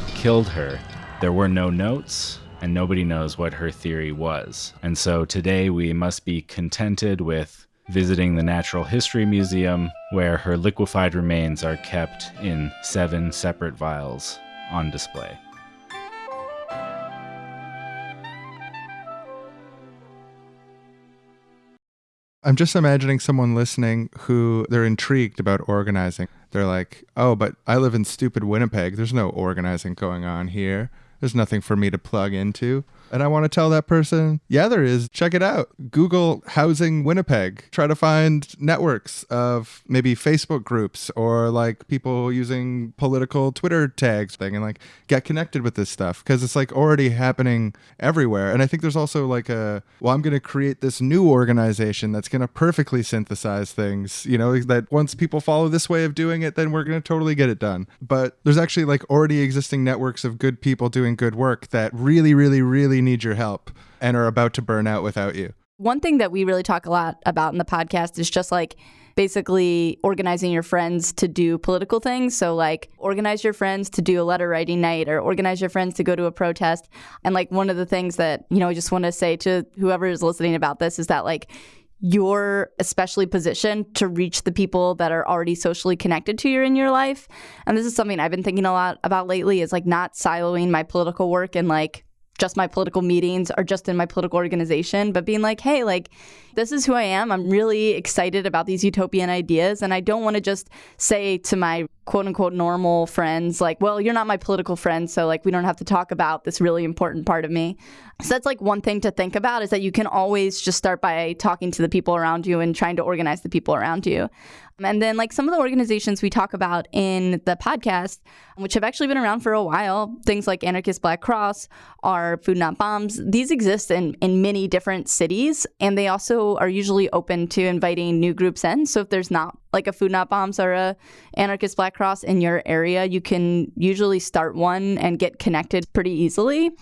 killed her. There were no notes, and nobody knows what her theory was. And so today we must be contented with visiting the Natural History Museum, where her liquefied remains are kept in 7 separate vials on display. I'm just imagining someone listening who they're intrigued about organizing. They're like, oh, but I live in stupid Winnipeg. There's no organizing going on here. There's nothing for me to plug into. And I want to tell that person, yeah, there is. Check it out. Google housing Winnipeg. Try to find networks of maybe Facebook groups or like people using political Twitter tags thing and like get connected with this stuff because it's like already happening everywhere. And I think there's also like I'm going to create this new organization that's going to perfectly synthesize things, that once people follow this way of doing it, then we're going to totally get it done. But there's actually like already existing networks of good people doing good work that really, really, really need your help and are about to burn out without you. One thing that we really talk a lot about in the podcast is just like basically organizing your friends to do political things. So like organize your friends to do a letter writing night or organize your friends to go to a protest. And like one of the things that, I just want to say to whoever is listening about this is that like you're especially positioned to reach the people that are already socially connected to you in your life. And this is something I've been thinking a lot about lately is like not siloing my political work in like just my political meetings or just in my political organization, but being like, hey, like, this is who I am. I'm really excited about these utopian ideas. And I don't want to just say to my quote unquote normal friends, like, well, you're not my political friend, so like we don't have to talk about this really important part of me. So that's like one thing to think about, is that you can always just start by talking to the people around you and trying to organize the people around you. And then like some of the organizations we talk about in the podcast, which have actually been around for a while, things like Anarchist Black Cross or Food Not Bombs, these exist in many different cities, and they also are usually open to inviting new groups in. So if there's not like a Food Not Bombs or a Anarchist Black Cross in your area, you can usually start one and get connected pretty easily.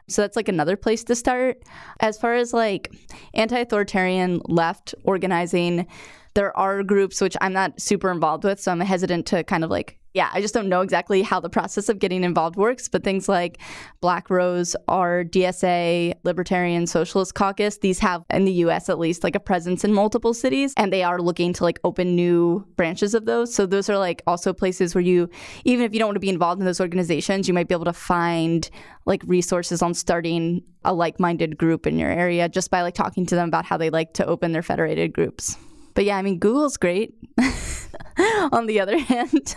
So that's like another place to start. As far as like anti-authoritarian left organizing, there are groups which I'm not super involved with, so I'm hesitant to kind of like, I just don't know exactly how the process of getting involved works, but things like Black Rose or DSA, Libertarian Socialist Caucus, these have, in the US at least, like a presence in multiple cities, and they are looking to like open new branches of those. So those are like also places where you, even if you don't want to be involved in those organizations, you might be able to find like resources on starting a like-minded group in your area just by like talking to them about how they like to open their federated groups. But yeah, I mean, Google's great. On the other hand,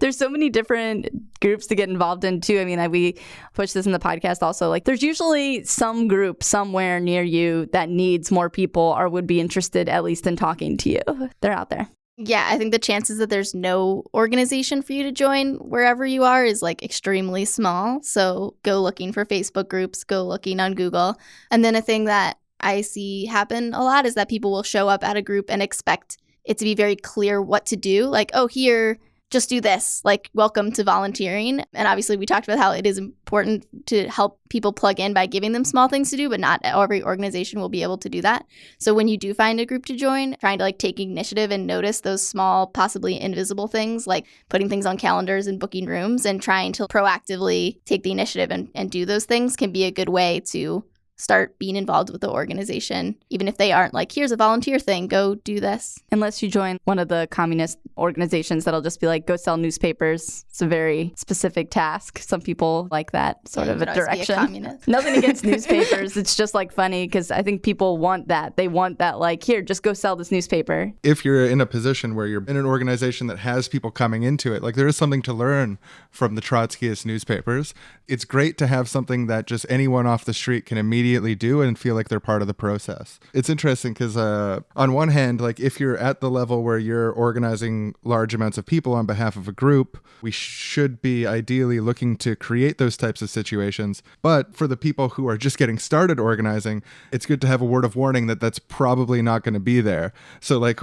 there's so many different groups to get involved in too. I mean, we push this in the podcast also. Like, there's usually some group somewhere near you that needs more people or would be interested at least in talking to you. They're out there. Yeah, I think the chances that there's no organization for you to join wherever you are is like extremely small. So go looking for Facebook groups, go looking on Google. And then a thing that I see happen a lot is that people will show up at a group and expect it to be very clear what to do. Like, oh, here, just do this. Like, welcome to volunteering. And obviously, we talked about how it is important to help people plug in by giving them small things to do, but not every organization will be able to do that. So when you do find a group to join, trying to like take initiative and notice those small, possibly invisible things, like putting things on calendars and booking rooms, and trying to proactively take the initiative and do those things can be a good way to start being involved with the organization, even if they aren't like, here's a volunteer thing, go do this. Unless you join one of the communist organizations that'll just be like, go sell newspapers. It's a very specific task. Some people like that sort of a direction. Nothing against newspapers. It's just like funny because I think people want that. They want that, like, here, just go sell this newspaper. If you're in a position where you're in an organization that has people coming into it, like there is something to learn from the Trotskyist newspapers. It's great to have something that just anyone off the street can immediately do and feel like they're part of the process. It's interesting because on one hand, like if you're at the level where you're organizing large amounts of people on behalf of a group, we should be ideally looking to create those types of situations. But for the people who are just getting started organizing, it's good to have a word of warning that that's probably not going to be there. So like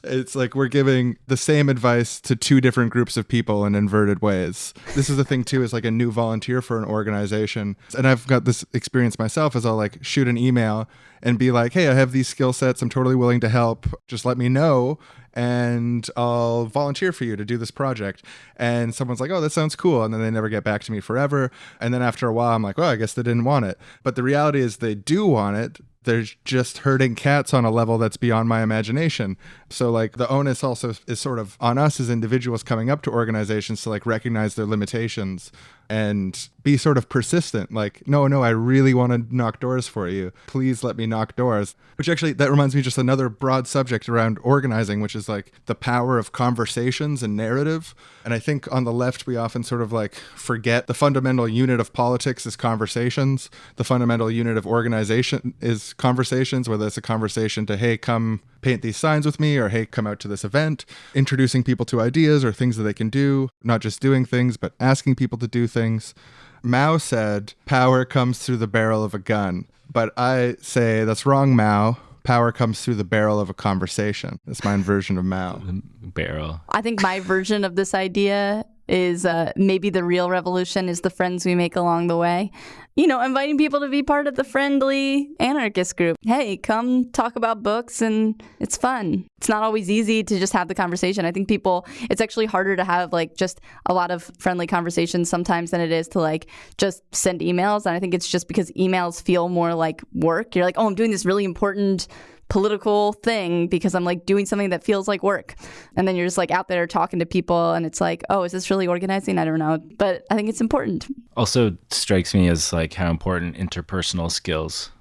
it's like we're giving the same advice to two different groups of people in inverted ways. This is the thing too, is like a new volunteer for an organization. And I've got this experience myself as I'll like shoot an email and be like, hey, I have these skill sets. I'm totally willing to help. Just let me know and I'll volunteer for you to do this project. And someone's like, oh, that sounds cool. And then they never get back to me forever. And then after a while, I'm like, well, I guess they didn't want it. But the reality is they do want it. They're just herding cats on a level that's beyond my imagination. So like the onus also is sort of on us as individuals coming up to organizations to like recognize their limitations and be sort of persistent. Like, no, I really want to knock doors for you. Please let me knock doors. Which actually, that reminds me of just another broad subject around organizing, which is like the power of conversations and narrative. And I think on the left, we often sort of like forget the fundamental unit of politics is conversations. The fundamental unit of organization is conversations, whether it's a conversation to, hey, come paint these signs with me, or hey, come out to this event, introducing people to ideas or things that they can do, not just doing things, but asking people to do things. Mao said, power comes through the barrel of a gun. But I say, that's wrong, Mao. Power comes through the barrel of a conversation. That's my version of Mao. Barrel. I think my version of this idea is maybe the real revolution is the friends we make along the way. You know, inviting people to be part of the friendly anarchist group. Hey, come talk about books, and it's fun. It's not always easy to just have the conversation. I think it's actually harder to have like just a lot of friendly conversations sometimes than it is to like just send emails. And I think it's just because emails feel more like work. You're like, oh, I'm doing this really important political thing because I'm like doing something that feels like work. And then you're just like out there talking to people and it's like, oh, is this really organizing? I don't know. But I think it's important. Also strikes me as like how important interpersonal skills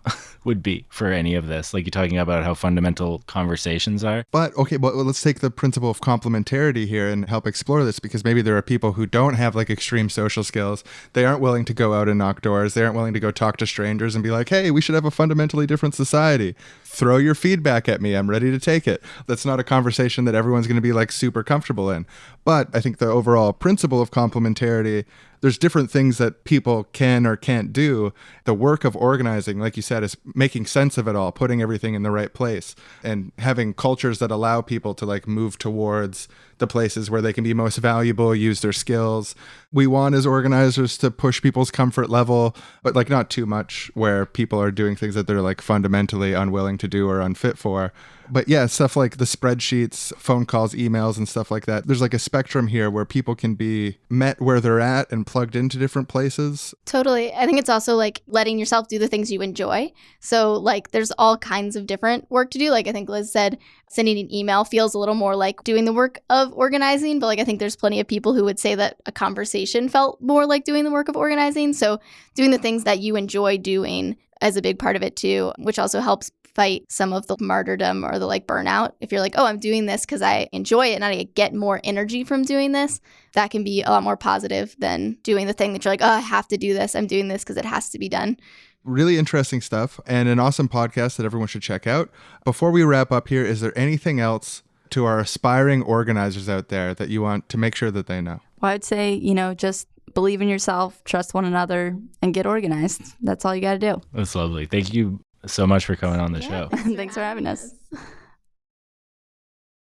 would be for any of this. Like you're talking about how fundamental conversations are. But okay, but let's take the principle of complementarity here and help explore this, because maybe there are people who don't have like extreme social skills. They aren't willing to go out and knock doors. They aren't willing to go talk to strangers and be like, hey, we should have a fundamentally different society. Throw your feedback at me. I'm ready to take it. That's not a conversation that everyone's going to be like super comfortable in. But I think the overall principle of complementarity, there's different things that people can or can't do. The work of organizing, like you said, is making sense of it all, putting everything in the right place, and having cultures that allow people to like move towards the places where they can be most valuable, use their skills. We want as organizers to push people's comfort level, but like not too much where people are doing things that they're like fundamentally unwilling to do or unfit for. But yeah, stuff like the spreadsheets, phone calls, emails, and stuff like that. There's like a spectrum here where people can be met where they're at and plugged into different places. Totally. I think it's also like letting yourself do the things you enjoy. So like there's all kinds of different work to do. Like I think Liz said, sending an email feels a little more like doing the work of organizing. But like I think there's plenty of people who would say that a conversation felt more like doing the work of organizing. So doing the things that you enjoy doing is a big part of it too, which also helps fight some of the martyrdom or the like burnout. If you're like, oh, I'm doing this because I enjoy it and I get more energy from doing this, that can be a lot more positive than doing the thing that you're like, oh, I have to do this. I'm doing this because it has to be done. Really interesting stuff and an awesome podcast that everyone should check out. Before we wrap up here, is there anything else to our aspiring organizers out there that you want to make sure that they know? Well, I'd say, just believe in yourself, trust one another, and get organized. That's all you got to do. That's lovely. Thank you so much for coming on the show. Thanks for having us.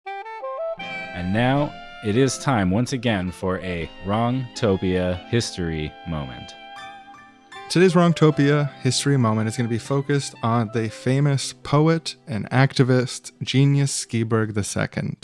And now it is time once again for a Wrongtopia history moment. Today's Wrongtopia history moment is going to be focused on the famous poet and activist genius Ski-Berg II.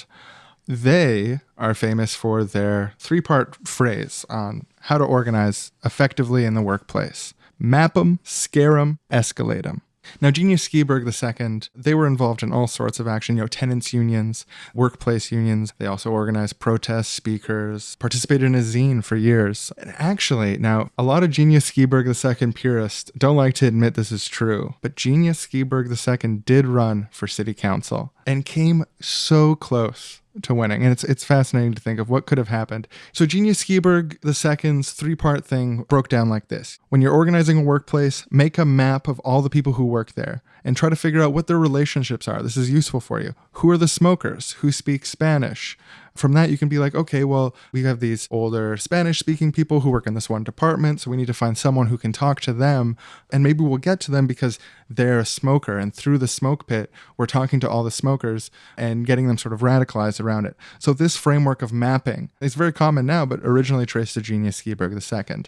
They are famous for their three-part phrase on how to organize effectively in the workplace. Map 'em, scare 'em, escalate 'em. Now, Genius Ski-Berg II, they were involved in all sorts of action, tenants unions, workplace unions. They also organized protests, speakers, participated in a zine for years. And actually, now, a lot of Genius Ski-Berg II purists don't like to admit this is true, but Genius Ski-Berg II did run for city council and came so close to winning. And it's fascinating to think of what could have happened. So Genius Ski-Berg II's three-part thing broke down like this. When you're organizing a workplace, make a map of all the people who work there and try to figure out what their relationships are. This is useful for you. Who are the smokers? Who speak Spanish? From that, you can be like, okay, well, we have these older Spanish-speaking people who work in this one department, so we need to find someone who can talk to them, and maybe we'll get to them because they're a smoker, and through the smoke pit, we're talking to all the smokers and getting them sort of radicalized around it. So this framework of mapping is very common now, but originally traced to Genius Ski-Berg II.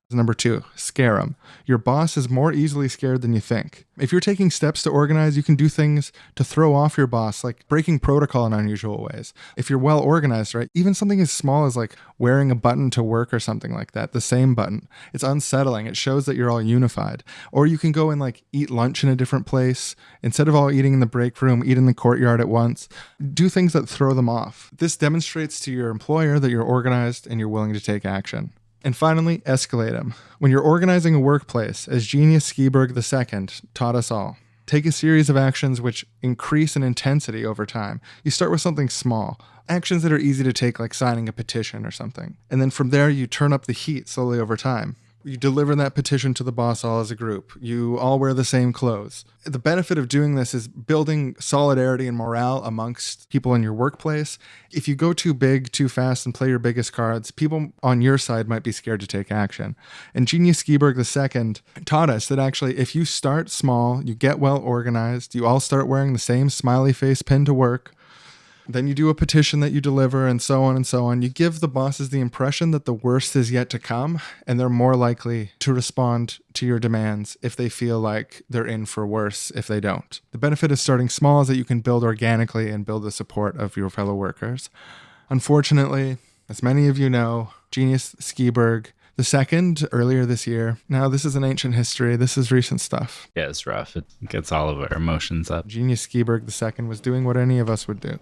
Number 2, scare 'em. Your boss is more easily scared than you think. If you're taking steps to organize, you can do things to throw off your boss, like breaking protocol in unusual ways. If you're well organized, right, even something as small as like wearing a button to work or something like that, the same button, it's unsettling. It shows that you're all unified. Or you can go and like eat lunch in a different place. Instead of all eating in the break room, eat in the courtyard at once. Do things that throw them off. This demonstrates to your employer that you're organized and you're willing to take action. And finally, escalate them. When you're organizing a workplace, as Genius Ski-Berg II taught us all, take a series of actions which increase in intensity over time. You start with something small, actions that are easy to take, like signing a petition or something. And then from there, you turn up the heat slowly over time. You deliver that petition to the boss all as a group. You all wear the same clothes. The benefit of doing this is building solidarity and morale amongst people in your workplace. If you go too big, too fast, and play your biggest cards, people on your side might be scared to take action. And Genius Ski-Berg II taught us that actually, if you start small, you get well organized, you all start wearing the same smiley face pin to work, then you do a petition that you deliver, and so on and so on. You give the bosses the impression that the worst is yet to come, and they're more likely to respond to your demands if they feel like they're in for worse if they don't. The benefit of starting small is that you can build organically and build the support of your fellow workers. Unfortunately, as many of you know, Genius Ski-Berg II earlier this year. Now, this is an ancient history. This is recent stuff. Yeah, it's rough. It gets all of our emotions up. Genius Ski-Berg II was doing what any of us would do,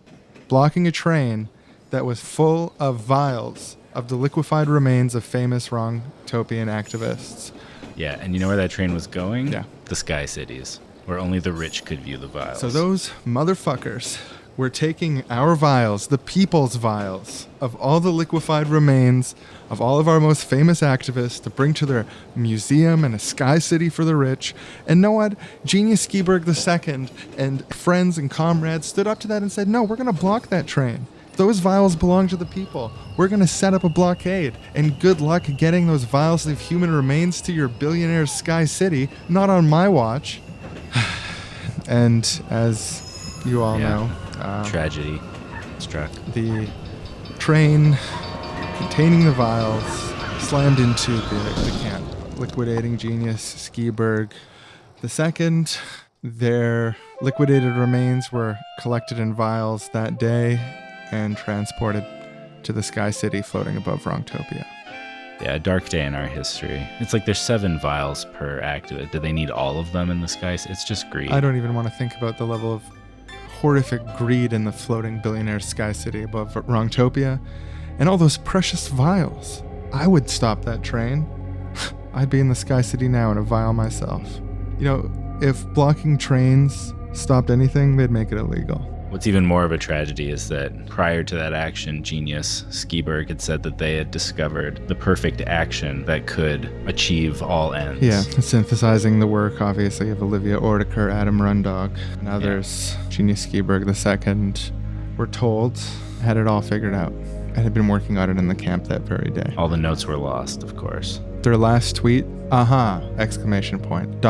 blocking a train that was full of vials of the liquefied remains of famous wrong-topian activists. Yeah, and you know where that train was going? Yeah. The Sky Cities, where only the rich could view the vials. So those motherfuckers were taking our vials, the people's vials, of all the liquefied remains of all of our most famous activists to bring to their museum and a sky city for the rich. And know what? Genius Ski-Berg II and friends and comrades stood up to that and said, no, we're going to block that train. Those vials belong to the people. We're going to set up a blockade. And good luck getting those vials of human remains to your billionaire sky city. Not on my watch. And as you all know, tragedy struck. The train containing the vials slammed into the camp, liquidating Genius Ski-Berg II. Their liquidated remains were collected in vials that day and transported to the Sky City floating above Wrongtopia. Yeah, a dark day in our history. It's like there's 7 vials per activist. Do they need all of them in the sky? It's just greed. I don't even want to think about the level of horrific greed in the floating billionaire Sky City above Wrongtopia and all those precious vials. I would stop that train. I'd be in the Sky City now in a vial myself. You know, if blocking trains stopped anything, they'd make it illegal. What's even more of a tragedy is that prior to that action, Genius Ski-Berg had said that they had discovered the perfect action that could achieve all ends. Yeah, synthesizing the work, obviously, of Olivia Orticker, Adam Rundog, and others. Yeah. Genius Ski-Berg II, we're told, had it all figured out and had been working on it in the camp that very day. All the notes were lost, of course. Their last tweet, exclamation point, ...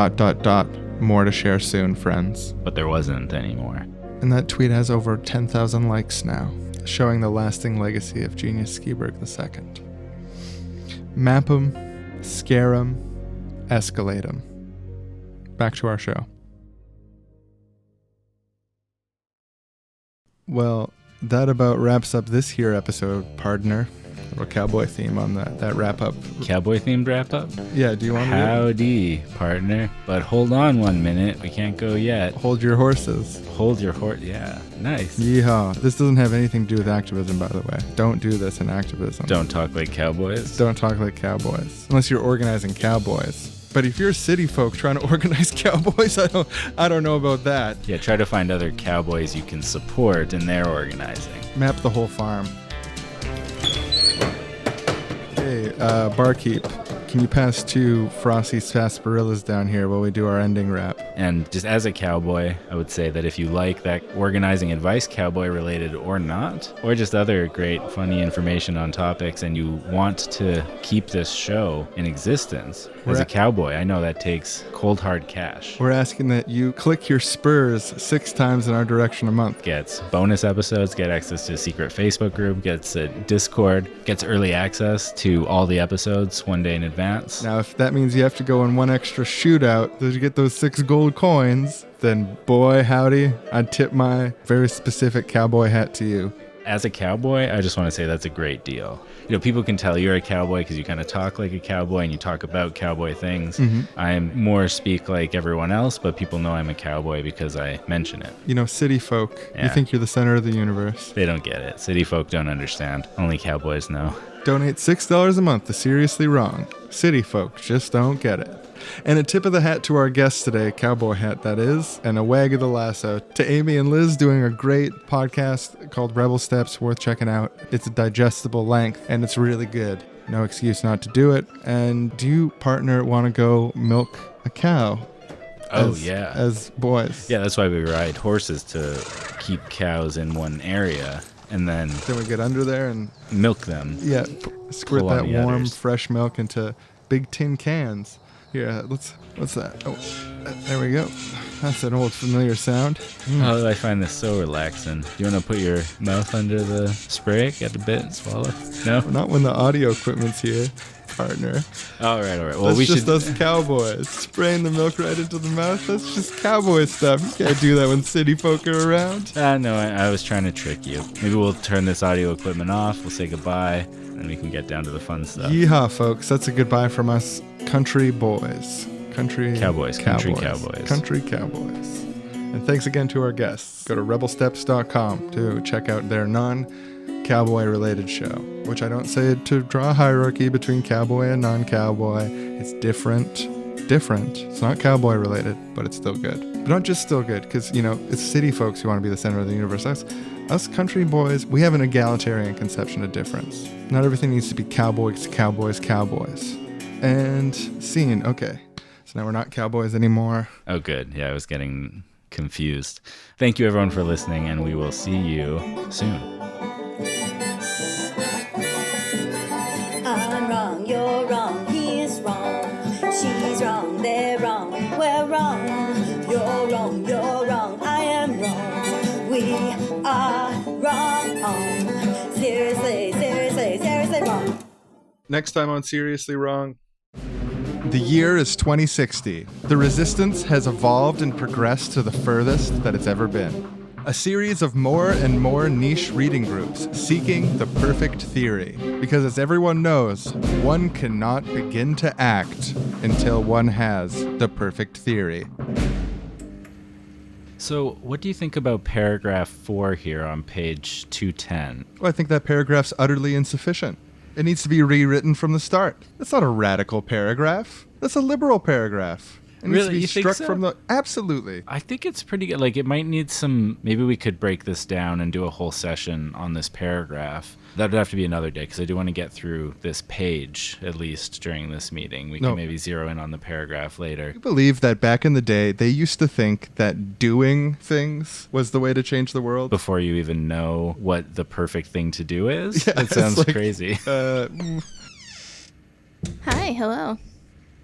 more to share soon, friends. But there wasn't anymore. And that tweet has over 10,000 likes now, showing the lasting legacy of Genius Ski-Berg II. Map 'em, scare 'em, escalate 'em. Back to our show. Well, that about wraps up this here episode, partner. Or cowboy theme on that wrap up. Cowboy themed wrap up? Yeah, do you want to? Howdy, partner. But hold on 1 minute. We can't go yet. Hold your horses. Hold your horse. Yeah, nice. Yeehaw. This doesn't have anything to do with activism, by the way. Don't do this in activism. Don't talk like cowboys. Don't talk like cowboys. Unless you're organizing cowboys. But if you're city folk trying to organize cowboys, I don't know about that. Yeah, try to find other cowboys you can support in their organizing. Map the whole farm. Hey, barkeep, can you pass 2 frosty sarsaparillas down here while we do our ending wrap? And just as a cowboy, I would say that if you like that organizing advice, cowboy related or not, or just other great funny information on topics, and you want to keep this show in existence, as a cowboy, I know that takes cold hard cash. We're asking that you click your spurs 6 times in our direction a month. Gets bonus episodes, get access to a secret Facebook group, gets a Discord, gets early access to all the episodes 1 day in advance. Now, if that means you have to go on 1 extra shootout to get those 6 gold coins, then boy howdy, I'd tip my very specific cowboy hat to you. As a cowboy, I just want to say that's a great deal. You know, people can tell you're a cowboy because you kind of talk like a cowboy and you talk about cowboy things. Mm-hmm. I'm more speak like everyone else, but people know I'm a cowboy because I mention it. You know, city folk, You think you're the center of the universe. They don't get it. City folk don't understand. Only cowboys know. Donate $6 a month to Seriously Wrong. City folk just don't get it. And a tip of the hat to our guests today, cowboy hat that is, and a wag of the lasso to Amy and Liz doing a great podcast called Rebel Steps, worth checking out. It's a digestible length and it's really good. No excuse not to do it. And do you, partner, want to go milk a cow? As boys. Yeah, that's why we ride horses, to keep cows in one area. And then we get under there and milk them. Yeah, squirt that warm, udders. fresh milk into big tin cans. Here, what's that? Oh, there we go. That's an old familiar sound. Oh, I find this so relaxing. You want to put your mouth under the spray, get a bit and swallow? No? Not when the audio equipment's here, partner. All right. Well, that's we just should. Us cowboys spraying the milk right into the mouth. That's just cowboy stuff. You can't do that when city folk are around. No, I was trying to trick you. Maybe we'll turn this audio equipment off. We'll say goodbye. and we can get down to the fun stuff. Yeehaw, folks. That's a goodbye from us country boys. Country Cowboys. Country cowboys. And thanks again to our guests. Go to rebelsteps.com to check out their non-cowboy related show, which I don't say to draw a hierarchy between cowboy and non-cowboy. It's different. It's not cowboy related, but it's still good. But not just still good, because, it's city folks who want to be the center of the universe. Us country boys, we have an egalitarian conception of difference. Not everything needs to be cowboys. And scene. Okay. So now we're not cowboys anymore. Oh, good. Yeah, I was getting confused. Thank you, everyone, for listening, and we will see you soon. I'm wrong, you're wrong, he's wrong. She's wrong, they're wrong, we're wrong. You're wrong, I am wrong. We are wrong. Seriously wrong. Next time on Seriously Wrong. The year is 2060. The resistance has evolved and progressed to the furthest that it's ever been. A series of more and more niche reading groups seeking the perfect theory. Because as everyone knows, one cannot begin to act until one has the perfect theory. So, what do you think about paragraph 4 here on page 210? Well, I think that paragraph's utterly insufficient. It needs to be rewritten from the start. That's not a radical paragraph. That's a liberal paragraph. It needs Really? to be You think struck so? from the... Absolutely. I think it's pretty good. Like, it might need some... Maybe we could break this down and do a whole session on this paragraph. That would have to be another day, because I do want to get through this page, at least, during this meeting. We No. can maybe zero in on the paragraph later. I believe that back in the day, they used to think that doing things was the way to change the world. Before you even know what the perfect thing to do is? Yeah, That it's sounds like, crazy. Hi, hello.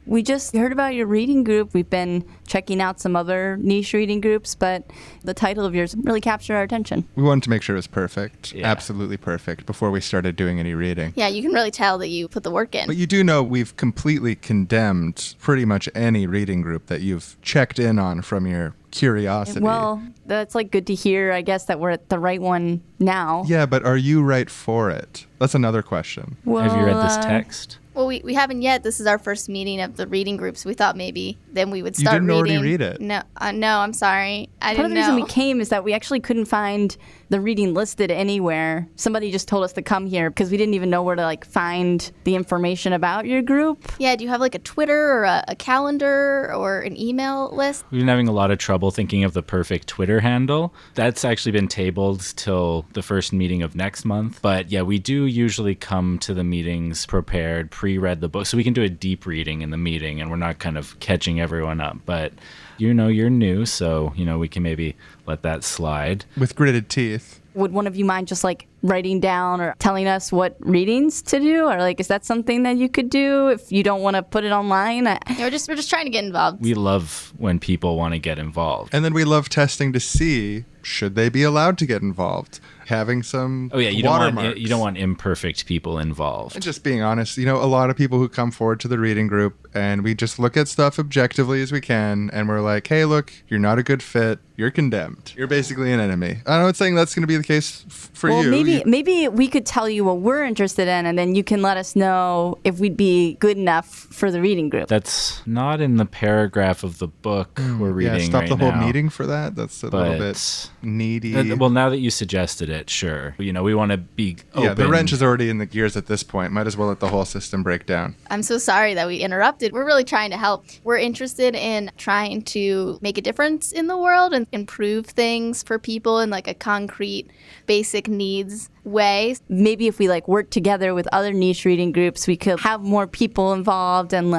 We just heard about your reading group. We've been checking out some other niche reading groups, but the title of yours really captured our attention. We wanted to make sure it was perfect. Yeah. Absolutely perfect before we started doing any reading. Yeah, you can really tell that you put the work in. But you do know we've completely condemned pretty much any reading group that you've checked in on from your curiosity. Well, that's good to hear, I guess, that we're at the right one now. Yeah, but are you right for it? That's another question. Well, Have you read this text? Well, we haven't yet. This is our first meeting of the reading groups. We thought maybe then we would You start didn't reading. already read it. No, I'm sorry. I Part didn't of the reason know. we came is that we actually couldn't find the reading listed anywhere. Somebody just told us to come here because we didn't even know where to find the information about your group. Yeah, do you have a Twitter or a calendar or an email list? We've been having a lot of trouble thinking of the perfect Twitter handle. That's actually been tabled till the first meeting of next month. But yeah, we do usually come to the meetings prepared, pre-read the book. So we can do a deep reading in the meeting and we're not kind of catching everyone up. But you're new, so, we can maybe let that slide. With gritted teeth. Would one of you mind just writing down or telling us what readings to do? Or is that something that you could do if you don't want to put it online? Yeah, we're just trying to get involved. We love when people want to get involved. And then we love testing to see, should they be allowed to get involved? Having some Oh yeah, you watermarks. don't want imperfect people involved. And just being honest, a lot of people who come forward to the reading group and we just look at stuff objectively as we can and we're like, hey, look, you're not a good fit. You're condemned. You're basically an enemy. I'm not saying that's going to be the case for Well, you. maybe we could tell you what we're interested in, and then you can let us know if we'd be good enough for the reading group. That's not in the paragraph of the book we're reading Yeah, stop right the whole now. meeting for that. That's a little bit needy. Well, now that you suggested it, sure. We want to be open. Yeah, the wrench is already in the gears at this point. Might as well let the whole system break down. I'm so sorry that we interrupted. We're really trying to help. We're interested in trying to make a difference in the world and improve things for people in a concrete, basic needs way. Maybe if we work together with other niche reading groups, we could have more people involved and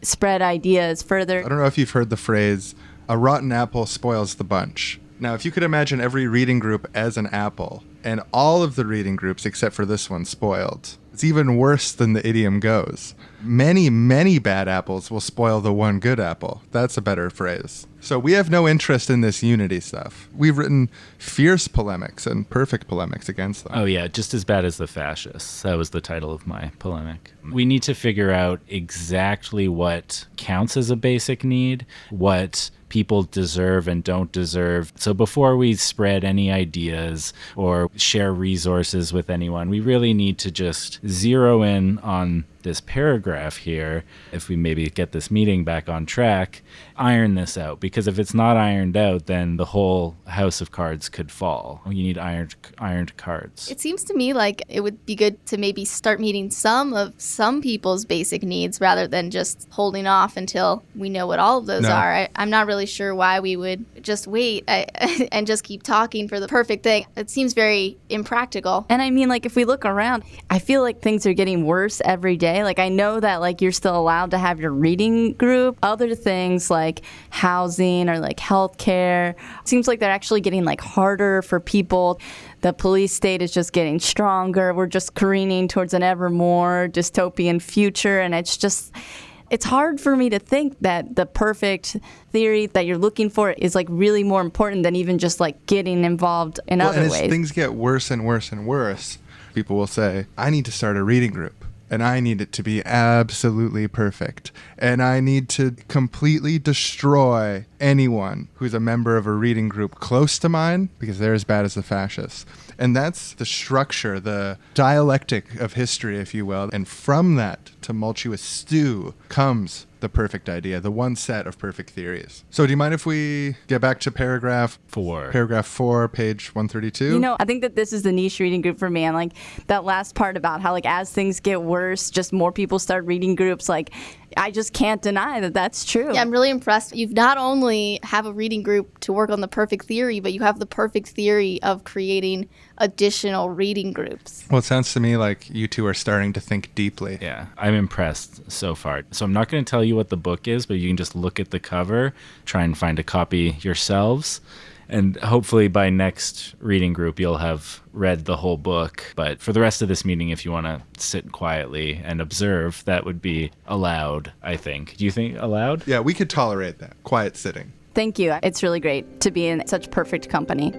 spread ideas further. I don't know if you've heard the phrase, a rotten apple spoils the bunch. Now, if you could imagine every reading group as an apple, and all of the reading groups except for this one spoiled, it's even worse than the idiom goes. many, many bad apples will spoil the one good apple. That's a better phrase. So we have no interest in this unity stuff. We've written fierce polemics and perfect polemics against them. Oh, yeah, just as bad as the fascists. That was the title of my polemic. We need to figure out exactly what counts as a basic need, what people deserve and don't deserve. So before we spread any ideas or share resources with anyone, we really need to just zero in on this paragraph here. If we maybe get this meeting back on track, iron this out, because if it's not ironed out, then the whole house of cards could fall. You need ironed cards. It seems to me like it would be good to maybe start meeting some people's basic needs rather than just holding off until we know what all of those are. I'm not really sure why we would just wait and just keep talking for the perfect thing. It seems very impractical. And I mean, like, if we look around, I feel like things are getting worse every day. Like, I know that, like, you're still allowed to have your reading group. Other things like housing or like healthcare, seems like they're actually getting like harder for people. The police state is just getting stronger. We're just careening towards an ever more dystopian future. And it's hard for me to think that the perfect theory that you're looking for is like really more important than even just like getting involved in other and ways. as things get worse and worse and worse, people will say, I need to start a reading group. And I need it to be absolutely perfect. And I need to completely destroy anyone who's a member of a reading group close to mine, because they're as bad as the fascists. And that's the structure, the dialectic of history, if you will. And from that tumultuous stew comes the perfect idea, the one set of perfect theories. So do you mind if we get back to paragraph 4? Paragraph 4, page 132? You know, I think that this is the niche reading group for me. And like that last part about how like as things get worse, just more people start reading groups. Like I just can't deny that that's true. Yeah, I'm really impressed. You've not only have a reading group to work on the perfect theory, but you have the perfect theory of creating additional reading groups. Well, it sounds to me like you two are starting to think deeply. Yeah, I'm impressed so far. So I'm not going to tell you what the book is, but you can just look at the cover, try and find a copy yourselves. And hopefully by next reading group, you'll have read the whole book. But for the rest of this meeting, if you want to sit quietly and observe, that would be allowed, I think. Do you think allowed? Yeah, we could tolerate that. Quiet sitting. Thank you. It's really great to be in such perfect company.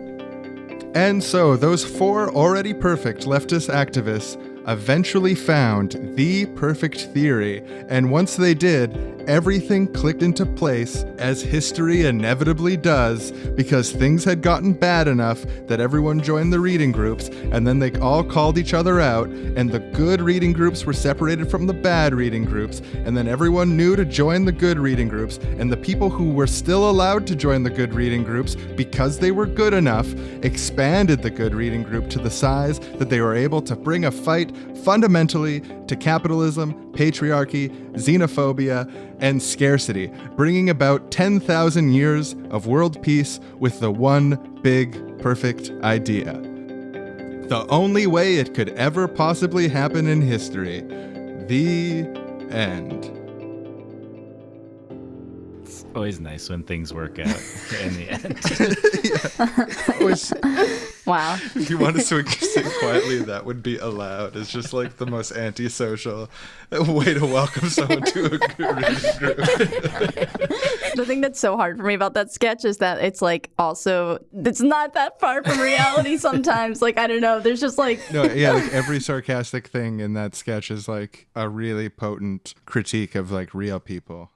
And so those 4 already perfect leftist activists eventually found the perfect theory, and once they did, everything clicked into place, as history inevitably does, because things had gotten bad enough that everyone joined the reading groups, and then they all called each other out, and the good reading groups were separated from the bad reading groups, and then everyone knew to join the good reading groups, and the people who were still allowed to join the good reading groups because they were good enough expanded the good reading group to the size that they were able to bring a fight fundamentally to capitalism, patriarchy, xenophobia, and scarcity, bringing about 10,000 years of world peace with the one big perfect idea. The only way it could ever possibly happen in history. The end. It's always nice when things work out in the end. Wow. If you want us to sit quietly, that would be allowed. It's just like the most antisocial way to welcome someone to a reading group. The thing that's so hard for me about that sketch is that it's like also, it's not that far from reality sometimes. Like, I don't know. There's just like... No, yeah, like every sarcastic thing in that sketch is like a really potent critique of like real people.